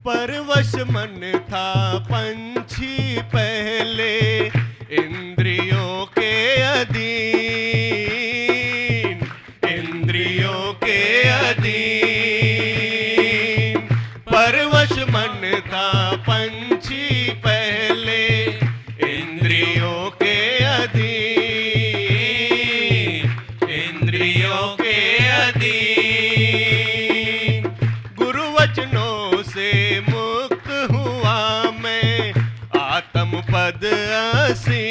परवश मन था पंछी पहले, इंद्रियों के अधीन, इंद्रियों के अधीन। परवश मन था पंछी पहले, इंद्रियों के अधीन, इंद्रियों के अधीन। गुरु वचनों से मुक्त हुआ मैं, आत्म पद असीम,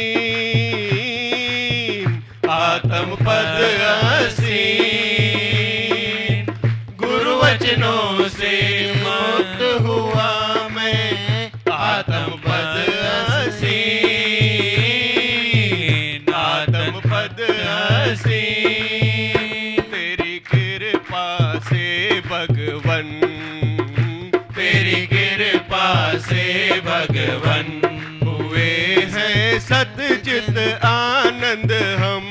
आत्म पद असीम। गुरु वचनों से मुक्त हुआ मैं, आत्म पद असीम, आत्म पद असीम। तेरी कृपा से भगवन, तेरी कृपा से भगवन, हुए हैं सतचित आनंद हम,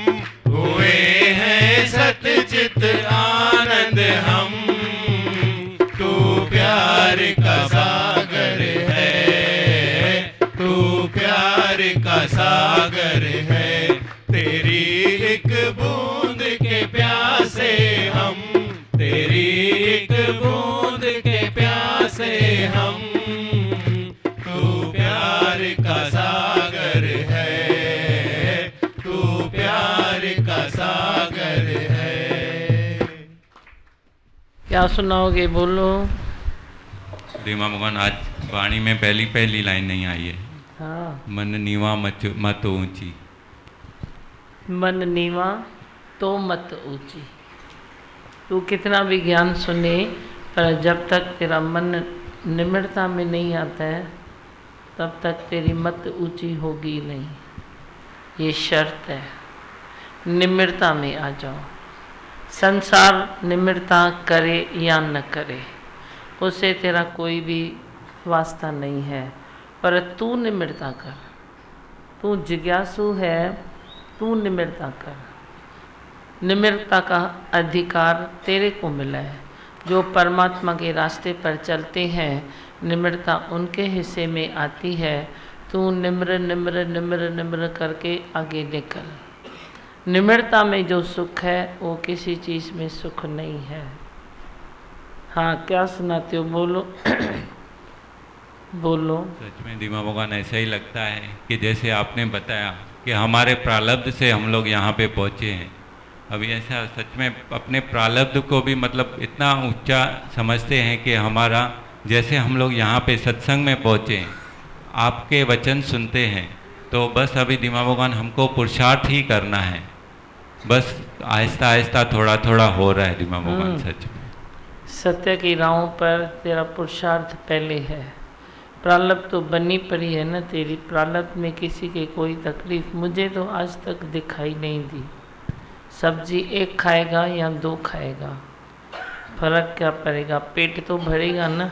हुए हैं सतचित आनंद हम। तू प्यार का सागर है, तू प्यार का सागर है। तेरी एक बूंद के प्यासे हम, तेरी एक बूंद के प्यासे हम। तू प्यार का सागर है, तू प्यार का सागर है। क्या सुनाओगे, बोलो। रीमा भगवान, आज वाणी में पहली पहली लाइन नहीं आई है। हाँ, मन नीवा मत ऊंची। मन नीवा तो मत ऊंची। तू कितना भी ज्ञान सुने, पर जब तक तेरा मन निम्रता में नहीं आता है, तब तक तेरी मत ऊंची होगी नहीं। ये शर्त है, निम्रता में आ जाओ। संसार निम्रता करे या न करे, उससे तेरा कोई भी वास्ता नहीं है, पर तू निम्रता कर। तू जिज्ञासु है, तू निम्रता कर। निम्रता का अधिकार तेरे को मिला है। जो परमात्मा के रास्ते पर चलते हैं, निम्रता उनके हिस्से में आती है। तू निम्र निम्र निम्र निम्र करके आगे निकल। निम्रता में जो सुख है, वो किसी चीज़ में सुख नहीं है। हाँ, क्या सुनाते हो, बोलो। बोलो। सच में रीमा भगवान, ऐसा ही लगता है कि जैसे आपने बताया कि हमारे प्रारब्ध से हम लोग यहाँ पे पहुँचे हैं। अभी ऐसा सच में अपने प्रारब्ध को भी मतलब इतना ऊंचा समझते हैं कि हमारा, जैसे हम लोग यहाँ पे सत्संग में पहुँचे, आपके वचन सुनते हैं, तो बस अभी रीमा भगवान हमको पुरुषार्थ ही करना है। बस आहिस्ता आहिस्ता थोड़ा थोड़ा हो रहा है रीमा भगवान। सच में सत्य की राहों पर तेरा पुरुषार्थ पहले है। प्रारब्ध तो बनी पड़ी है ना तेरी। प्रारब्ध में किसी के कोई तकलीफ मुझे तो आज तक दिखाई नहीं दी। सब्जी एक खाएगा या दो खाएगा, फर्क क्या पड़ेगा? पेट तो भरेगा ना।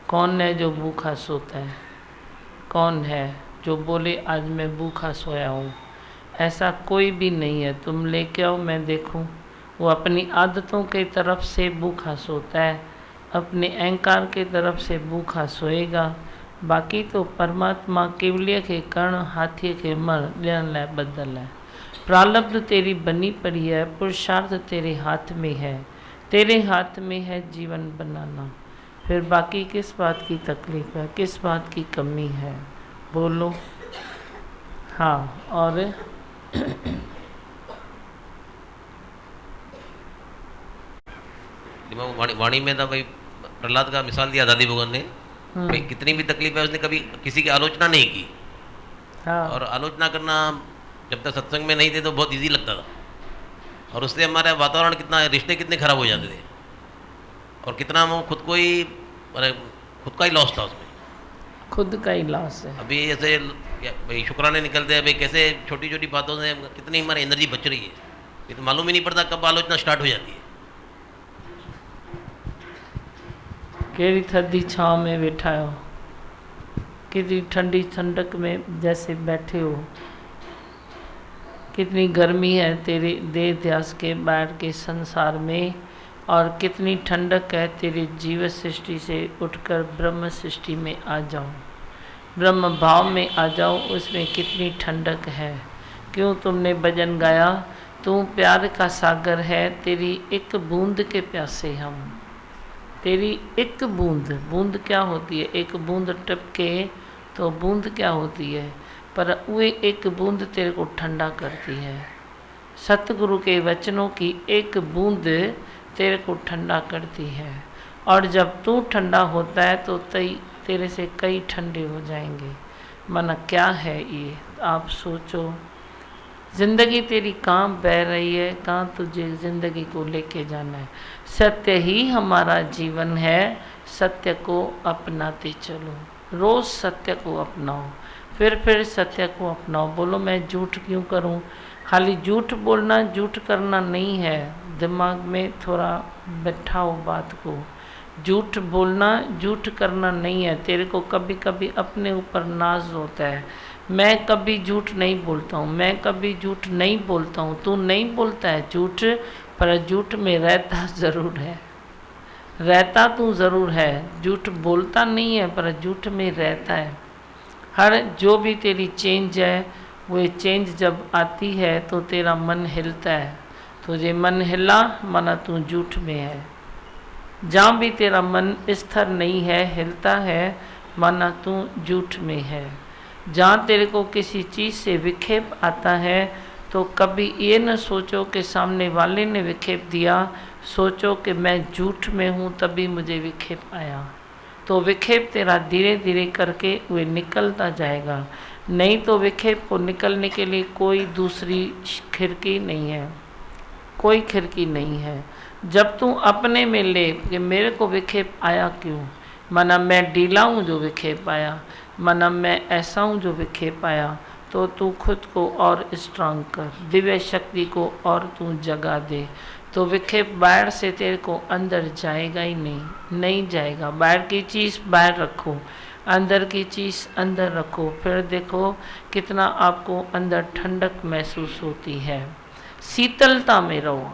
कौन है जो भूखा सोता है? कौन है जो बोले आज मैं भूखा सोया हूँ? ऐसा कोई भी नहीं है। तुम लेके आओ, मैं देखूँ। वो अपनी आदतों के तरफ से भूखा सोता है, अपने अहंकार के तरफ से भूखा सोएगा। बाकी तो परमात्मा केवलिय के कर्ण, हाथी के मर लेन लाए बदल है। प्रारब्ध तेरी बनी पड़ी है, पुरुषार्थ तेरे हाथ में है। तेरे हाथ में है जीवन बनाना। फिर बाकी किस बात की तकलीफ है, किस बात की कमी है, बोलो। हाँ, और वाणी में था भाई, प्रहलाद का मिसाल दिया दादी भगवान ने। भाई कितनी भी तकलीफ है, उसने कभी किसी की आलोचना नहीं की। हाँ, और आलोचना करना जब तक सत्संग में नहीं थे तो बहुत इजी लगता था, और उससे हमारा वातावरण कितना, रिश्ते कितने खराब हो जाते थे, और कितना वो खुद को ही, खुद का ही लॉस था उसमें। खुद का ही लॉस है। अभी ऐसे भाई शुक्राने निकलते हैं भाई, कैसे छोटी छोटी बातों से कितनी हमारी एनर्जी बच रही है। ये तो मालूम ही नहीं पड़ता कब आलोचना स्टार्ट हो जाती है। केरी थदी छाँव में बैठा हो, कितनी ठंडी ठंडक में जैसे बैठे हो। कितनी गर्मी है तेरे देह ध्यास के बैठ के संसार में। और कितनी ठंडक है तेरी जीव सृष्टि से उठकर ब्रह्म सृष्टि में आ जाऊं, ब्रह्म भाव में आ जाऊं, उसमें कितनी ठंडक है। क्यों तुमने भजन गाया, तू प्यार का सागर है, तेरी एक बूंद के प्यासे हम। तेरी एक बूंद, बूंद क्या होती है, एक बूंद टपके तो बूंद क्या होती है, पर वे एक बूंद तेरे को ठंडा करती है। सतगुरु के वचनों की एक बूंद तेरे को ठंडा करती है, और जब तू ठंडा होता है तो तेरे से कई ठंडे हो जाएंगे। मन क्या है ये, आप सोचो। जिंदगी तेरी कहाँ बह रही है, कहाँ तुझे जिंदगी को लेके जाना है। सत्य ही हमारा जीवन है, सत्य को अपनाते चलो, रोज सत्य को अपनाओ, फिर सत्य को अपनाओ। बोलो मैं झूठ क्यों करूं, खाली झूठ बोलना झूठ करना नहीं है, दिमाग में थोड़ा बैठाओ बात को। झूठ बोलना झूठ करना नहीं है। तेरे को कभी कभी अपने ऊपर नाज होता है, मैं कभी झूठ नहीं बोलता हूँ, मैं कभी झूठ नहीं बोलता हूँ। तू नहीं बोलता है झूठ, पर झूठ में रहता ज़रूर है, रहता तू ज़रूर है, झूठ बोलता नहीं है पर झूठ में रहता है। हर जो भी तेरी चेंज है, वो चेंज जब आती है तो तेरा मन हिलता है। तुझे मन हिला माना तू झूठ में है। जहाँ भी तेरा मन स्थिर नहीं है, हिलता है, माना तू झूठ में है। जहाँ तेरे को किसी चीज़ से विक्षेप आता है तो कभी ये न सोचो कि सामने वाले ने विक्षेप दिया, सोचो कि मैं झूठ में हूँ तभी मुझे विक्षेप आया। तो विक्षेप तेरा धीरे धीरे करके वे निकलता जाएगा। नहीं तो विक्षेप को निकलने के लिए कोई दूसरी खिड़की नहीं है, कोई खिड़की नहीं है। जब तू अपने में ले कि मेरे को विक्षेप आया क्यों, माना मैं ढीला हूँ जो विक्षेप आया, माना मैं ऐसा हूँ जो विक्षेप आया, तो तू खुद को और स्ट्रांग कर, दिव्य शक्ति को और तू जगा दे। तो विक्षेप बाहर से तेरे को अंदर जाएगा ही नहीं जाएगा। बाहर की चीज़ बाहर रखो, अंदर की चीज़ अंदर रखो, फिर देखो कितना आपको अंदर ठंडक महसूस होती है। शीतलता में रहो,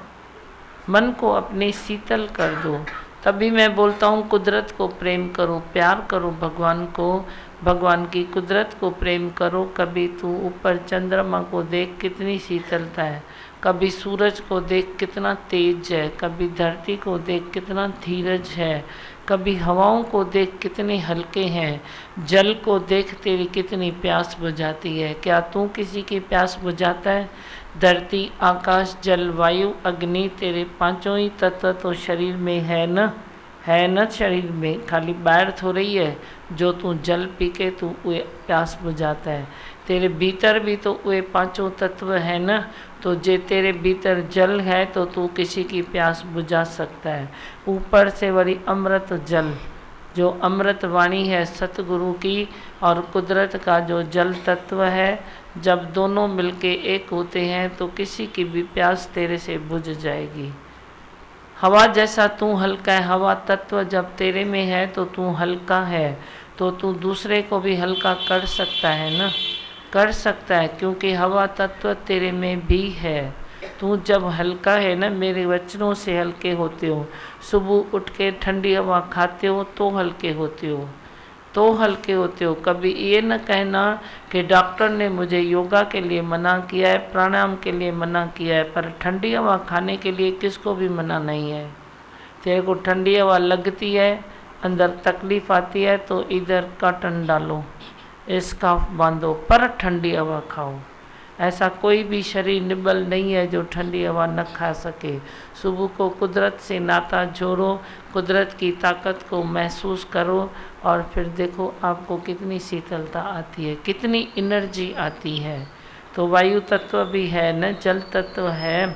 मन को अपने शीतल कर दो। तभी मैं बोलता हूँ कुदरत को प्रेम करो, प्यार करो भगवान को, भगवान की कुदरत को प्रेम करो। कभी तू ऊपर चंद्रमा को देख कितनी शीतलता है, कभी सूरज को देख कितना तेज है, कभी धरती को देख कितना धीरज है, कभी हवाओं को देख कितने हल्के हैं, जल को देख तेरी कितनी प्यास बुझाती है। क्या तू किसी की प्यास बुझाता है? धरती, आकाश, जल, वायु, अग्नि, तेरे पांचों ही तत्व तो शरीर में है न शरीर में, खाली बाहर थोड़ी है। जो तू जल पी के तू वे प्यास बुझाता है, तेरे भीतर भी तो वे पांचों तत्व है न। तो जे तेरे भीतर जल है तो तू किसी की प्यास बुझा सकता है। ऊपर से वही अमृत जल, जो अमृत वाणी है सतगुरु की और कुदरत का जो जल तत्व है, जब दोनों मिलके एक होते हैं तो किसी की भी प्यास तेरे से बुझ जाएगी। हवा जैसा तू हल्का है, हवा तत्व जब तेरे में है तो तू हल्का है, तो तू दूसरे को भी हल्का कर सकता है ना, कर सकता है, क्योंकि हवा तत्व तेरे में भी है। तू जब हल्का है ना, मेरे वचनों से हल्के होते हो। सुबह उठ के ठंडी हवा खाते हो तो हल्के होते हो, तो हल्के होते हो। कभी ये न कहना कि डॉक्टर ने मुझे योगा के लिए मना किया है, प्राणायाम के लिए मना किया है, पर ठंडी हवा खाने के लिए किसको भी मना नहीं है। तेरे को ठंडी हवा लगती है, अंदर तकलीफ आती है, तो इधर कॉटन डालो, स्कार्फ बांधो, पर ठंडी हवा खाओ। ऐसा कोई भी शरीर निबल नहीं है जो ठंडी हवा न खा सके। सुबह को कुदरत से नाता जोड़ो, कुदरत की ताकत को महसूस करो, और फिर देखो आपको कितनी शीतलता आती है, कितनी एनर्जी आती है। तो वायु तत्व भी है न, जल तत्व है,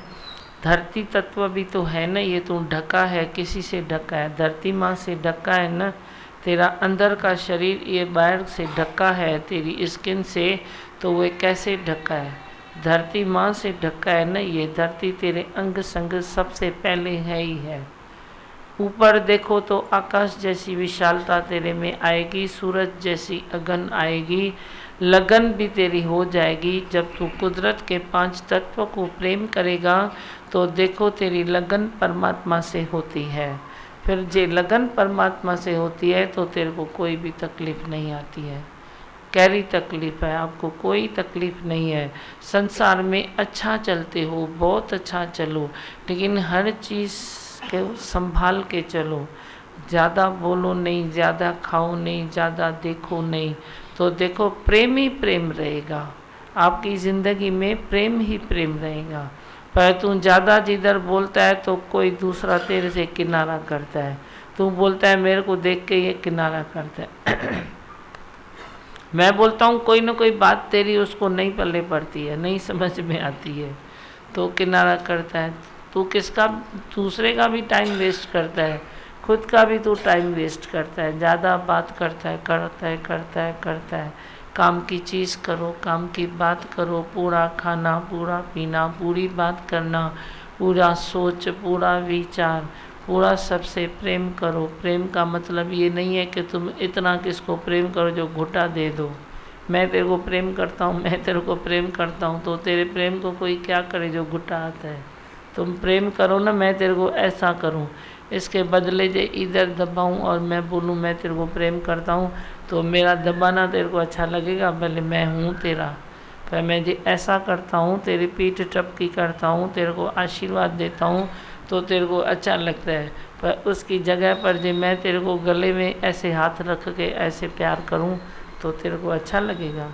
धरती तत्व भी तो है न। ये तू ढका है, किसी से ढका है? धरती माँ से ढका है न। तेरा अंदर का शरीर ये बाहर से ढका है तेरी स्किन से, तो वो कैसे ढका है? धरती माँ से ढका है न। ये धरती तेरे अंग संग सबसे पहले है ही है। ऊपर देखो तो आकाश जैसी विशालता तेरे में आएगी, सूरज जैसी अगन आएगी, लगन भी तेरी हो जाएगी। जब तू कुदरत के 5 तत्व को प्रेम करेगा तो देखो तेरी लगन परमात्मा से होती है। फिर जे लगन परमात्मा से होती है तो तेरे को कोई भी तकलीफ़ नहीं आती है। कैरी तकलीफ़ है, आपको कोई तकलीफ़ नहीं है। संसार में अच्छा चलते हो, बहुत अच्छा चलो, लेकिन हर चीज़ के संभाल के चलो। ज़्यादा बोलो नहीं, ज़्यादा खाओ नहीं, ज़्यादा देखो नहीं, तो देखो प्रेम ही प्रेम रहेगा। आपकी ज़िंदगी में प्रेम ही प्रेम रहेगा। पर तू ज़्यादा जिधर बोलता है तो कोई दूसरा तेरे से किनारा करता है। तू बोलता है मेरे को देख के ये किनारा करता है मैं बोलता हूँ कोई ना कोई बात तेरी उसको नहीं पल्ले पड़ती है, नहीं समझ में आती है, तो किनारा करता है। तू किसका, दूसरे का भी टाइम वेस्ट करता है, खुद का भी तू टाइम वेस्ट करता है। ज़्यादा बात करता है। काम की चीज़ करो, काम की बात करो, पूरा खाना, पूरा पीना, पूरी बात करना, पूरा सोच, पूरा विचार, पूरा सबसे प्रेम करो। प्रेम का मतलब ये नहीं है कि तुम इतना किसको प्रेम करो जो घुटा दे दो। मैं तेरे को प्रेम करता हूँ, मैं तेरे को प्रेम करता हूँ, तो तेरे प्रेम को कोई क्या करे जो घुटा आता है। तुम प्रेम करो ना, मैं तेरे को ऐसा करूँ, इसके बदले जे इधर दबाऊँ और मैं बोलूँ मैं तेरे को प्रेम करता हूँ, तो मेरा दबाना तेरे को अच्छा लगेगा, भले मैं हूँ तेरा। पर मैं जे ऐसा करता हूँ, तेरी पीठ टपकी करता हूँ, तेरे को आशीर्वाद देता हूँ, तो तेरे को अच्छा लगता है। पर उसकी जगह पर जे मैं तेरे को गले में ऐसे हाथ रख के ऐसे प्यार करूं तो तेरे को अच्छा लगेगा।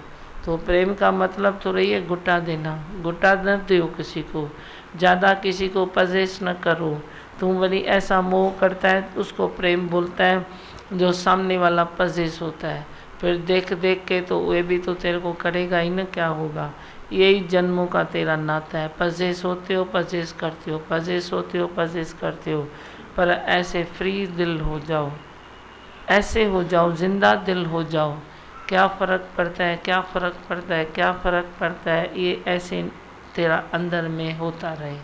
तो प्रेम का मतलब तो रही है गुटा देना। गुटा न दो किसी को, ज़्यादा किसी को पजेस न करो। तुम बड़ी ऐसा मोह करता है उसको प्रेम बोलता है जो सामने वाला पजेस होता है। फिर देख देख के तो वे भी तो तेरे को करेगा ही ना, क्या होगा। यही जन्मों का तेरा नाता है। पजेस होते हो, पजेस करते हो, पजेस होते हो, पजेस करते हो। पर ऐसे फ्री दिल हो जाओ, ऐसे हो जाओ, जिंदा दिल हो जाओ। क्या फ़र्क पड़ता है, क्या फ़र्क पड़ता है, क्या फ़र्क पड़ता है, ये ऐसे तेरा अंदर में होता रहे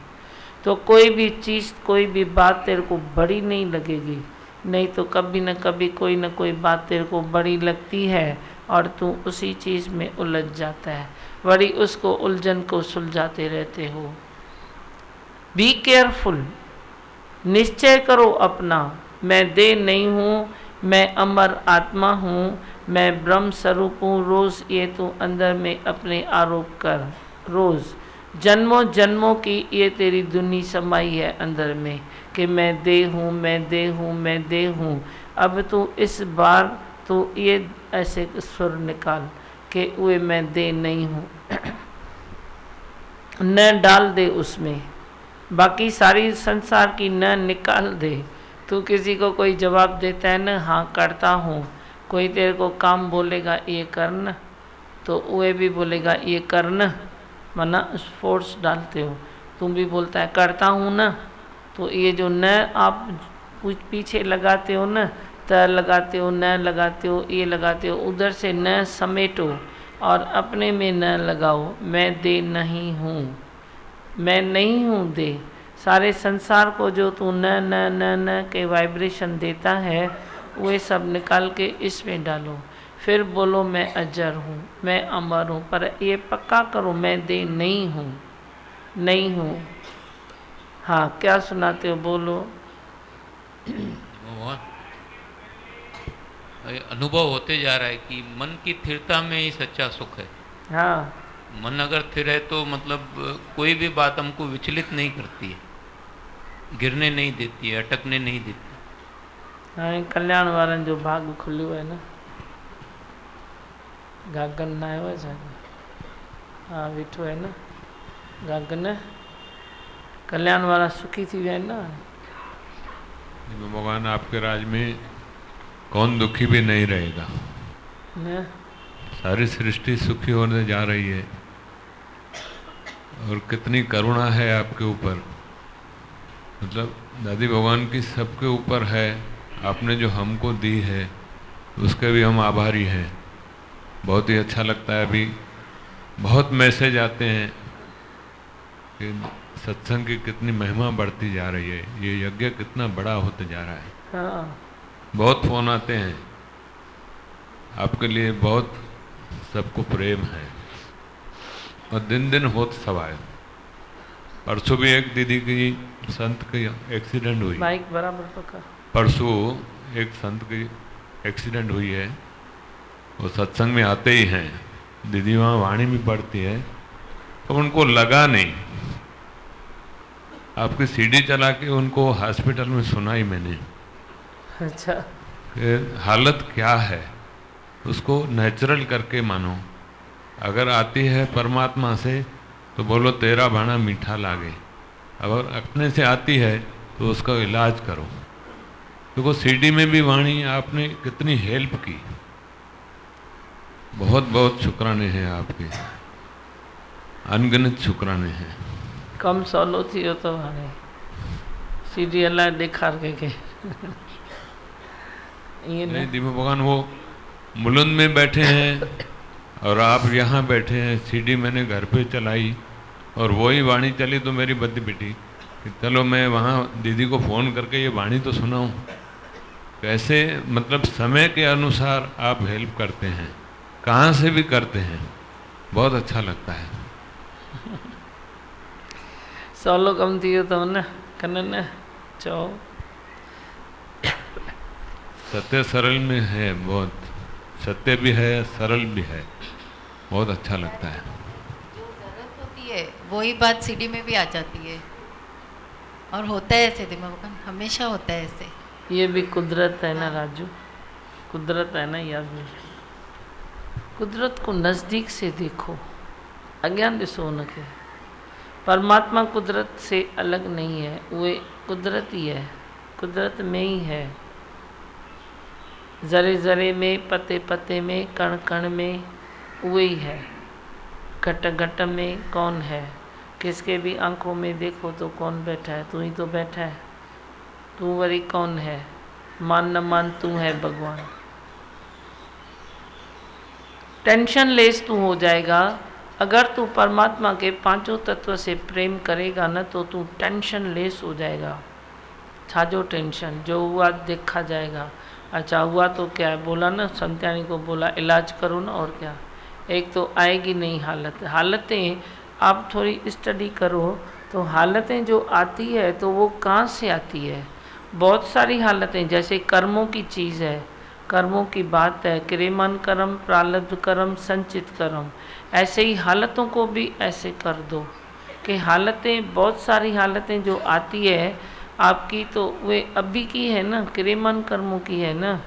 तो कोई भी चीज़, कोई भी बात तेरे को बड़ी नहीं लगेगी। नहीं तो कभी न कभी कोई न कोई बात तेरे को बड़ी लगती है और तू उसी चीज़ में उलझ जाता है, बड़ी उसको उलझन को सुलझाते रहते हो। बी केयरफुल, निश्चय करो अपना, मैं देह नहीं हूँ, मैं अमर आत्मा हूँ, मैं ब्रह्म स्वरूप हूँ। रोज़ ये तू अंदर में अपने आरोप कर, रोज़ जन्मों जन्मों की ये तेरी दुनी समाई है अंदर में कि मैं देह हूँ, मैं देह हूँ, मैं देह हूँ। अब तू इस बार तो ये ऐसे सुर निकाल कि वे मैं देह नहीं हूँ न डाल दे उसमें, बाकी सारी संसार की न निकाल दे। तू किसी को कोई जवाब देता है ना, हाँ करता हूँ, कोई तेरे को काम बोलेगा ये करना, तो वे भी बोलेगा ये करना, मना फोर्स डालते हो। तुम भी बोलता है करता हूँ ना, तो ये जो न आप पीछे लगाते हो ना, त लगाते हो, न लगाते हो, ये लगाते हो, उधर से न समेटो और अपने में न लगाओ। मैं दे नहीं हूँ, मैं नहीं हूँ दे। सारे संसार को जो तू न न न न के वाइब्रेशन देता है, वे सब निकाल के इसमें डालो। फिर बोलो मैं अजर हूँ, मैं अमर हूँ, पर ये पक्का करो मैं दे नहीं हूँ, नहीं हूँ। हाँ क्या सुनाते हो, बोलो। अनुभव होते जा रहा है कि मन की स्थिरता में ही सच्चा सुख है। हाँ, मन अगर स्थिर है तो मतलब कोई भी बात हमको विचलित नहीं करती है, गिरने नहीं देती है, अटकने नहीं देती। हाँ कल्याण वारन जो भाग खुल्यो है ना, गागन ना आयो है, हाँ बीठो है ना गागन, कल्याण वाला सुखी थी है ना। भगवान आपके राज में कौन दुखी भी नहीं रहेगा, न सारी सृष्टि सुखी होने जा रही है। और कितनी करुणा है आपके ऊपर, मतलब दादी भगवान की सबके ऊपर है। आपने जो हमको दी है उसके भी हम आभारी हैं। बहुत ही अच्छा लगता है। अभी बहुत मैसेज आते हैं कि सत्संग की कितनी महिमा बढ़ती जा रही है, ये यज्ञ कितना बड़ा होते जा रहा है। हाँ बहुत फ़ोन आते हैं आपके लिए, बहुत सबको प्रेम है और दिन दिन होत सवाए। परसों भी एक दीदी की संत की एक्सीडेंट हुई, माइक बराबर पकड़। परसों एक संत की एक्सीडेंट हुई है, वो सत्संग में आते ही हैं, दीदी वहाँ वाणी भी पढ़ती है, तो उनको लगा नहीं। आपकी सीडी चला के उनको हॉस्पिटल में सुनाई मैंने अच्छा, कि हालत क्या है, उसको नेचुरल करके मानो। अगर आती है परमात्मा से तो बोलो तेरा भाना मीठा लागे, अगर अपने से आती है तो उसका इलाज करो। देखो सीडी में भी वाणी आपने कितनी हेल्प की, बहुत बहुत शुक्राने हैं आपके, अनगिनत शुक्राने हैं। कम सवलो थियो तो हाणे सीडी अलाए ॾेखार के ईअं नहीं न। दीपक भगवान वो मुलुंद में बैठे हैं और आप यहाँ बैठे हैं। सीडी मैंने घर पे चलाई और वही वाणी चली तो मेरी बद्दी बेटी कि चलो मैं वहाँ दीदी को फ़ोन करके ये वाणी तो सुनाऊँ। कैसे मतलब समय के अनुसार आप हेल्प करते हैं, कहाँ से भी करते हैं, बहुत अच्छा लगता है। सवलो कम थियो अथव न कनन, चओ। सत्य सरल में है, बहुत सत्य भी है सरल भी है, बहुत अच्छा लगता है। जो ज़रूरत होती है वही बात सीडी में भी आ जाती है और होता है ऐसे दिमाग में, हमेशा होता है ऐसे। ये भी कुदरत है ना राजू, कुदरत है ना यार। कुदरत को नज़दीक से देखो, अज्ञान ॾिसो उनखे। परमात्मा कुदरत से अलग नहीं है, उहे कुदरत ही है, कुदरत में ही है। ज़रे ज़रे में, पते पते में, कण कण में उहे ही है। घट घट में कौन है, किसके भी आंखों में देखो तो कौन बैठा है, तू ही तो बैठा है। तू वरी कौन है, मान न मान तू है भगवान। टेंशन लेस तू हो जाएगा अगर तू परमात्मा के पांचों तत्व से प्रेम करेगा न, तो तू टेंशन लेस हो जाएगा। छाजो टेंशन, जो हुआ देखा जाएगा। अच्छा हुआ तो क्या है, बोला ना संत्यानी को, बोला इलाज करो ना, और क्या। एक तो आएगी नहीं हालतें आप थोड़ी स्टडी करो तो हालतें जो आती है तो वो कहाँ से आती है। बहुत सारी हालतें, जैसे कर्मों की चीज़ है, कर्मों की बात है, क्रियमान कर्म, प्रारब्ध कर्म, संचित कर्म। ऐसे ही हालतों को भी ऐसे कर दो कि हालतें, बहुत सारी हालतें जो आती है आपकी, तो वे अभी की है ना, क्रियमान कर्मों की है ना।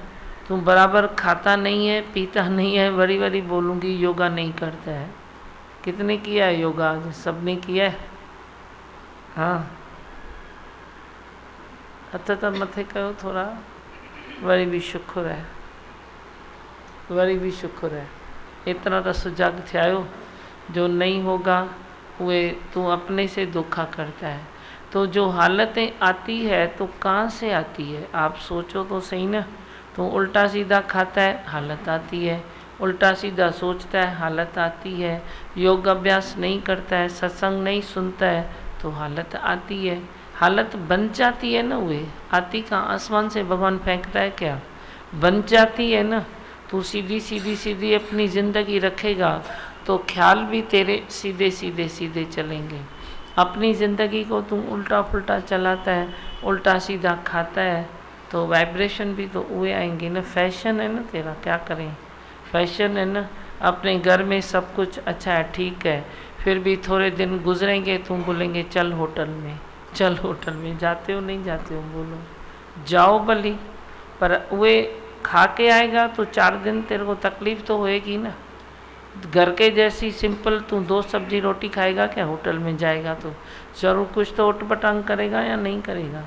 तुम बराबर खाता नहीं है, पीता नहीं है, बड़ी बड़ी बोलूँगी योगा नहीं करता है। कितने किया है योगा, सबने किया है। हाँ हथ त मथे कयो थोड़ा, वरी भी शुक्र है, वरी भी शुक्र है। इतना तो सुजाग थिया आयो, जो नहीं होगा वे तू अपने से धोखा करता है। तो जो हालतें आती है तो कहाँ से आती है, आप सोचो तो सही ना। तो उल्टा सीधा खाता है, हालत आती है। उल्टा सीधा सोचता है, हालत आती है। योग अभ्यास नहीं करता है, सत्संग नहीं सुनता है, तो हालत आती है। हालत बन जाती है ना, वे आती कहाँ, आसमान से भगवान फेंकता है क्या, बन जाती है ना। तू सीधी सीधी सीधी अपनी ज़िंदगी रखेगा तो ख्याल भी तेरे सीधे सीधे सीधे चलेंगे। अपनी ज़िंदगी को तू उल्टा पुल्टा चलाता है, उल्टा सीधा खाता है, तो वाइब्रेशन भी तो हुए आएंगे ना। फैशन है ना तेरा, क्या करें, फैशन है ना। अपने घर में सब कुछ अच्छा है, ठीक है, फिर भी थोड़े दिन गुजरेंगे तुम बोलेंगे चल होटल में, चल होटल में। जाते हो नहीं जाते हो, बोलो जाओ भली, पर वे खा के आएगा तो 4 दिन तेरे को तकलीफ तो होएगी ना। घर के जैसी सिंपल तू 2 सब्जी रोटी खाएगा क्या, होटल में जाएगा तो ज़रूर कुछ तो उटपटांग करेगा या नहीं करेगा।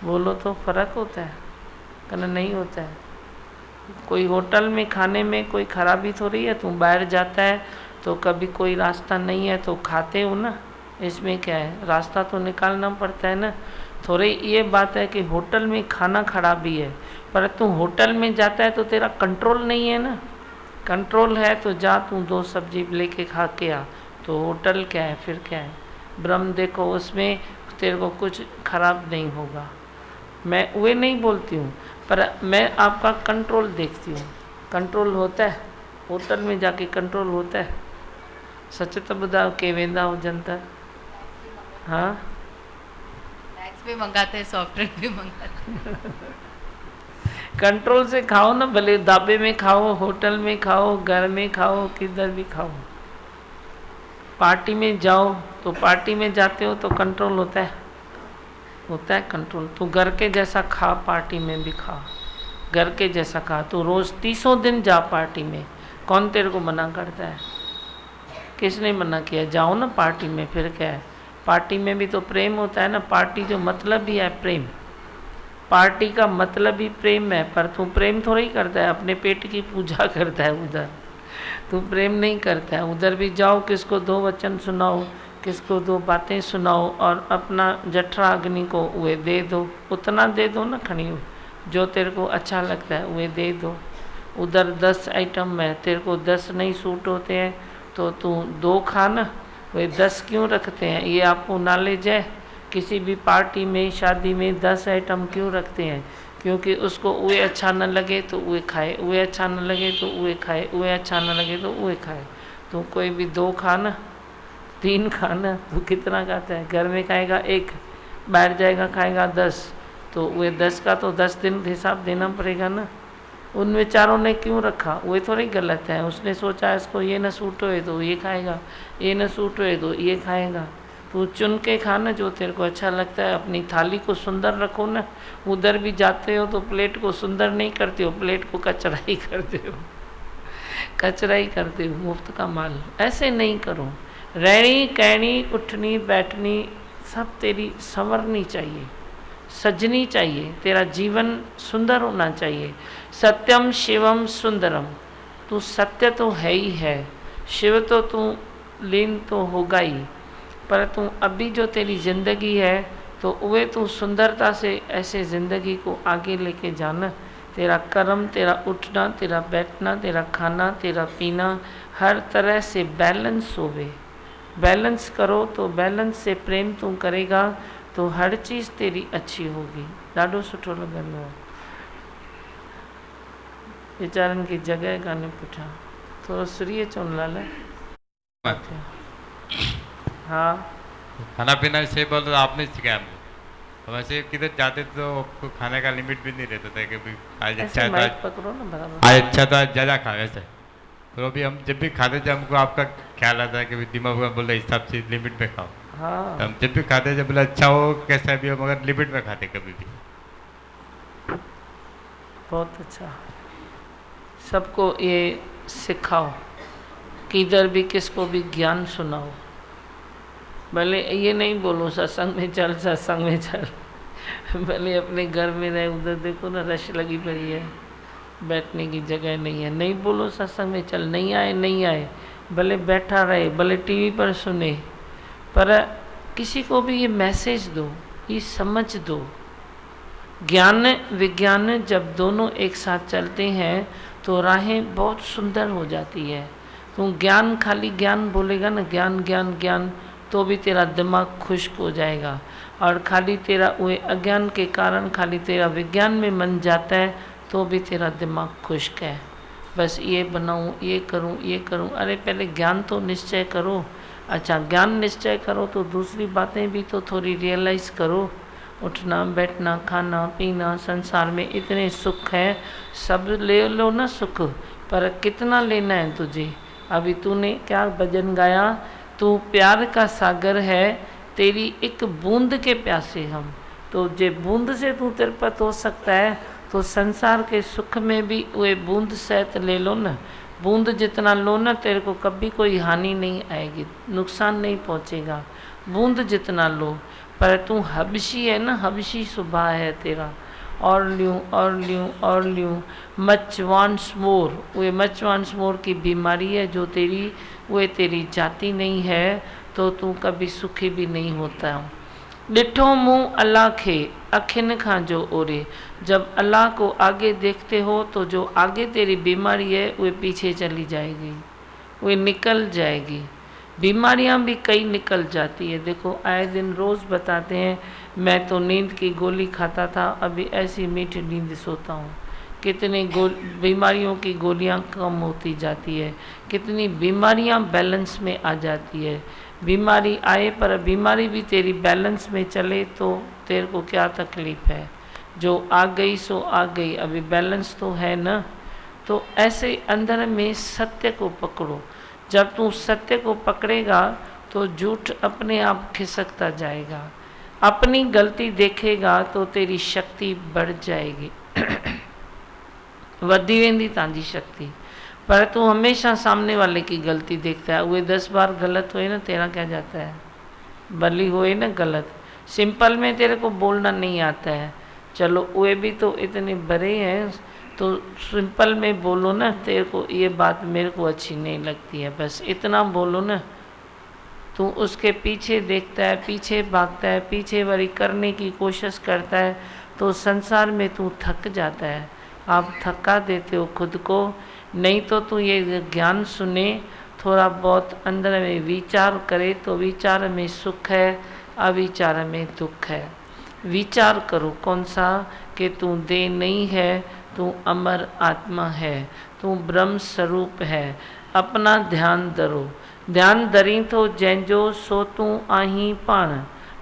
बोलो तो फ़र्क होता है कहना नहीं होता है। कोई होटल में खाने में कोई खराबी थोड़ी है, तू बाहर जाता है तो कभी कोई रास्ता नहीं है तो खाते हो ना, इसमें क्या है, रास्ता तो निकालना पड़ता है ना। थोड़ी ये बात है कि होटल में खाना खराबी है, पर तू होटल में जाता है तो तेरा कंट्रोल नहीं है ना। कंट्रोल है तो जा तू 2 सब्जी लेके खा के आ, तो होटल क्या है, फिर क्या है। ब्रह्म देखो, उसमें तेरे को कुछ खराब नहीं होगा। मैं वे नहीं बोलती हूँ, पर मैं आपका कंट्रोल देखती हूँ। कंट्रोल होता है, होटल में जाके कंट्रोल होता है? सच तो ॿुधायो के वेंदा हुजनि त? हाँ, स्नैक्स भी मंगाते हैं, सॉफ्ट ड्रिंक भी मंगाते हैं। कंट्रोल से खाओ ना, भले ढाबे में खाओ, होटल में खाओ, घर में खाओ, किधर भी खाओ। पार्टी में जाओ तो पार्टी में जाते हो तो कंट्रोल होता है कंट्रोल। तू घर के जैसा खा, पार्टी में भी खा, घर के जैसा खा। तू रोज़ 30 दिन जा पार्टी में, कौन तेरे को मना करता है? किसने मना किया? जाओ ना पार्टी में, फिर क्या है? पार्टी में भी तो प्रेम होता है ना। पार्टी जो मतलब ही है प्रेम, पार्टी का मतलब ही प्रेम है। पर तू प्रेम थोड़ा ही करता है, अपने पेट की पूजा करता है उधर। तू प्रेम नहीं करता है। उधर भी जाओ, किसको 2 वचन सुनाओ, किसको 2 बातें सुनाओ, और अपना जठरा अग्नि को वे दे दो। उतना दे दो ना, खड़ी जो तेरे को अच्छा लगता है वे दे दो। उधर 10 आइटम है, तेरे को 10 नहीं सूट होते हैं तो तू 2 खा ना। वे 10 क्यों रखते हैं? ये आपको नॉलेज है? किसी भी पार्टी में, शादी में 10 आइटम क्यों रखते हैं? क्योंकि उसको वे अच्छा न लगे तो वे खाए, वे अच्छा न लगे तो वे खाए, वे अच्छा न लगे तो वे खाए। तो कोई भी 2 खाना, 3 खाना, तो कितना खाता है? घर में खाएगा 1, बैठ जाएगा खाएगा 10, तो वे 10 का तो 10 दिन हिसाब देना पड़ेगा ना। उन विचारों ने क्यों रखा? वो थोड़ी गलत है। उसने सोचा इसको ये न सूट होए तो ये खाएगा, ये न सूट होए तो ये खाएगा। तो चुन के खाना जो तेरे को अच्छा लगता है। अपनी थाली को सुंदर रखो ना। उधर भी जाते हो तो प्लेट को सुंदर नहीं करते हो, प्लेट को कचरा ही करते हो, कचरा ही करते हो, मुफ्त का माल। ऐसे नहीं करो। रहनी कहनी उठनी बैठनी सब तेरी संवरनी चाहिए, सजनी चाहिए। तेरा जीवन सुंदर होना चाहिए। सत्यम शिवम सुंदरम। तू सत्य तो है ही है, शिव तो तू लीन तो होगा ही। पर तू अभी जो तेरी ज़िंदगी है तो वे तू सुंदरता से ऐसे ज़िंदगी को आगे लेके जाना। तेरा कर्म, तेरा उठना, तेरा बैठना, तेरा खाना, तेरा पीना हर तरह से बैलेंस होवे। बैलेंस करो तो बैलेंस से प्रेम तू करेगा तो हर चीज़ तेरी अच्छी होगी। ॾाढो सुठो लॻंदो। वीचारनि की जगह कान्हे पुठियां। थोरो सुरीअ चवनि लाल। हाँ, खाना पीना से बोल तो आपने सिखाया हमको। हम ऐसे किधर जाते तो आपको खाने का लिमिट भी नहीं रहता था कि भाई आज अच्छा ऐसे है तो माइक आज पकड़ो ना बराबर। आज अच्छा तो आज ज़्यादा खा वैसे। तो अभी हम जब भी खाते थे हमको आपका ख्याल आता है कि भाई दिमाग में बोल रहे हिसाब से लिमिट में खाओ। हाँ, तो हम जब भी खाते जब बोले अच्छा हो कैसा भी हो मगर लिमिट में खाते कभी भी। बहुत अच्छा। सबको ये सिखाओ, किधर भी किसको भी ज्ञान सुनाओ। भले ये नहीं बोलो सत्संग में चल, सत्संग में चल। भले अपने घर में रहे, उधर देखो ना रश लगी पड़ी है, बैठने की जगह नहीं है। नहीं बोलो सत्संग में चल, नहीं आए नहीं आए, भले बैठा रहे, भले टीवी पर सुने, पर किसी को भी ये मैसेज दो, ये समझ दो। ज्ञान विज्ञान जब दोनों एक साथ चलते हैं तो राहें बहुत सुंदर हो जाती है। तू ज्ञान खाली ज्ञान बोलेगा ना, ज्ञान ज्ञान ज्ञान, तो भी तेरा दिमाग खुश्क हो जाएगा। और खाली तेरा वो अज्ञान के कारण खाली तेरा विज्ञान में मन जाता है तो भी तेरा दिमाग खुश्क है। बस ये बनाऊँ, ये करूँ, ये करूँ। अरे पहले ज्ञान तो निश्चय करो। अच्छा, ज्ञान निश्चय करो तो दूसरी बातें भी तो थोड़ी रियलाइज़ करो। उठना बैठना खाना पीना, संसार में इतने सुख हैं, सब ले लो ना सुख, पर कितना लेना है तुझे? अभी तूने क्या भजन गाया? तू प्यार का सागर है, तेरी एक बूंद के प्यासे हम। तो जे बूंद से तू तिरपत हो सकता है तो संसार के सुख में भी वे बूंद सहित ले लो ना। बूंद जितना लो ना, तेरे को कभी कोई हानि नहीं आएगी, नुकसान नहीं पहुँचेगा। बूंद जितना लो, पर तू हबशी है ना, हबशी स्वभाव है तेरा। और ल्यूँ और ल्यूँ और ल्यूँ, मच वांट्स मोर। वे मच वांट्स मोर की बीमारी है जो तेरी, वे तेरी जाति नहीं है तो तू कभी सुखी भी नहीं होता। ॾिठो मुँह अल्लाह खे अखिन खां जो ओरे। जब अल्लाह को आगे देखते हो तो जो आगे तेरी बीमारी है वे पीछे चली जाएगी, वे निकल जाएगी। बीमारियां भी कई निकल जाती है। देखो आए दिन रोज़ बताते हैं, मैं तो नींद की गोली खाता था, अभी ऐसी मीठी नींद सोता हूँ। कितने बीमारियों की गोलियां कम होती जाती है, कितनी बीमारियां बैलेंस में आ जाती है। बीमारी आए पर बीमारी भी तेरी बैलेंस में चले तो तेरे को क्या तकलीफ़ है। जो आ गई सो आ गई, अभी बैलेंस तो है ना। तो ऐसे अंदर में सत्य को पकड़ो। जब तू सत्य को पकड़ेगा तो झूठ अपने आप खिसकता जाएगा। अपनी गलती देखेगा तो तेरी शक्ति बढ़ जाएगी, वधी वेंदी तांजी शक्ति। पर तू हमेशा सामने वाले की गलती देखता है। वे 10 बार गलत हुए ना, तेरा क्या जाता है, भली हुए ना गलत। सिंपल में तेरे को बोलना नहीं आता है, चलो वे भी तो इतने बड़े हैं, तो सिंपल में बोलो ना, तेरे को ये बात मेरे को अच्छी नहीं लगती है, बस इतना बोलो ना। तू उसके पीछे देखता है, पीछे भागता है, पीछे वरी करने की कोशिश करता है, तो संसार में तू थक जाता है। आप थका देते हो खुद को। नहीं तो तू ये ज्ञान सुने, थोड़ा बहुत अंदर में विचार करे, तो विचार में सुख है, अविचार में दुख है। विचार करो कौन सा, कि तू देह नहीं है, तू अमर आत्मा है, तू ब्रह्म स्वरूप है। अपना ध्यान धरो। ध्यान धरी तो जंहिंजो सो तू आहीं पाण,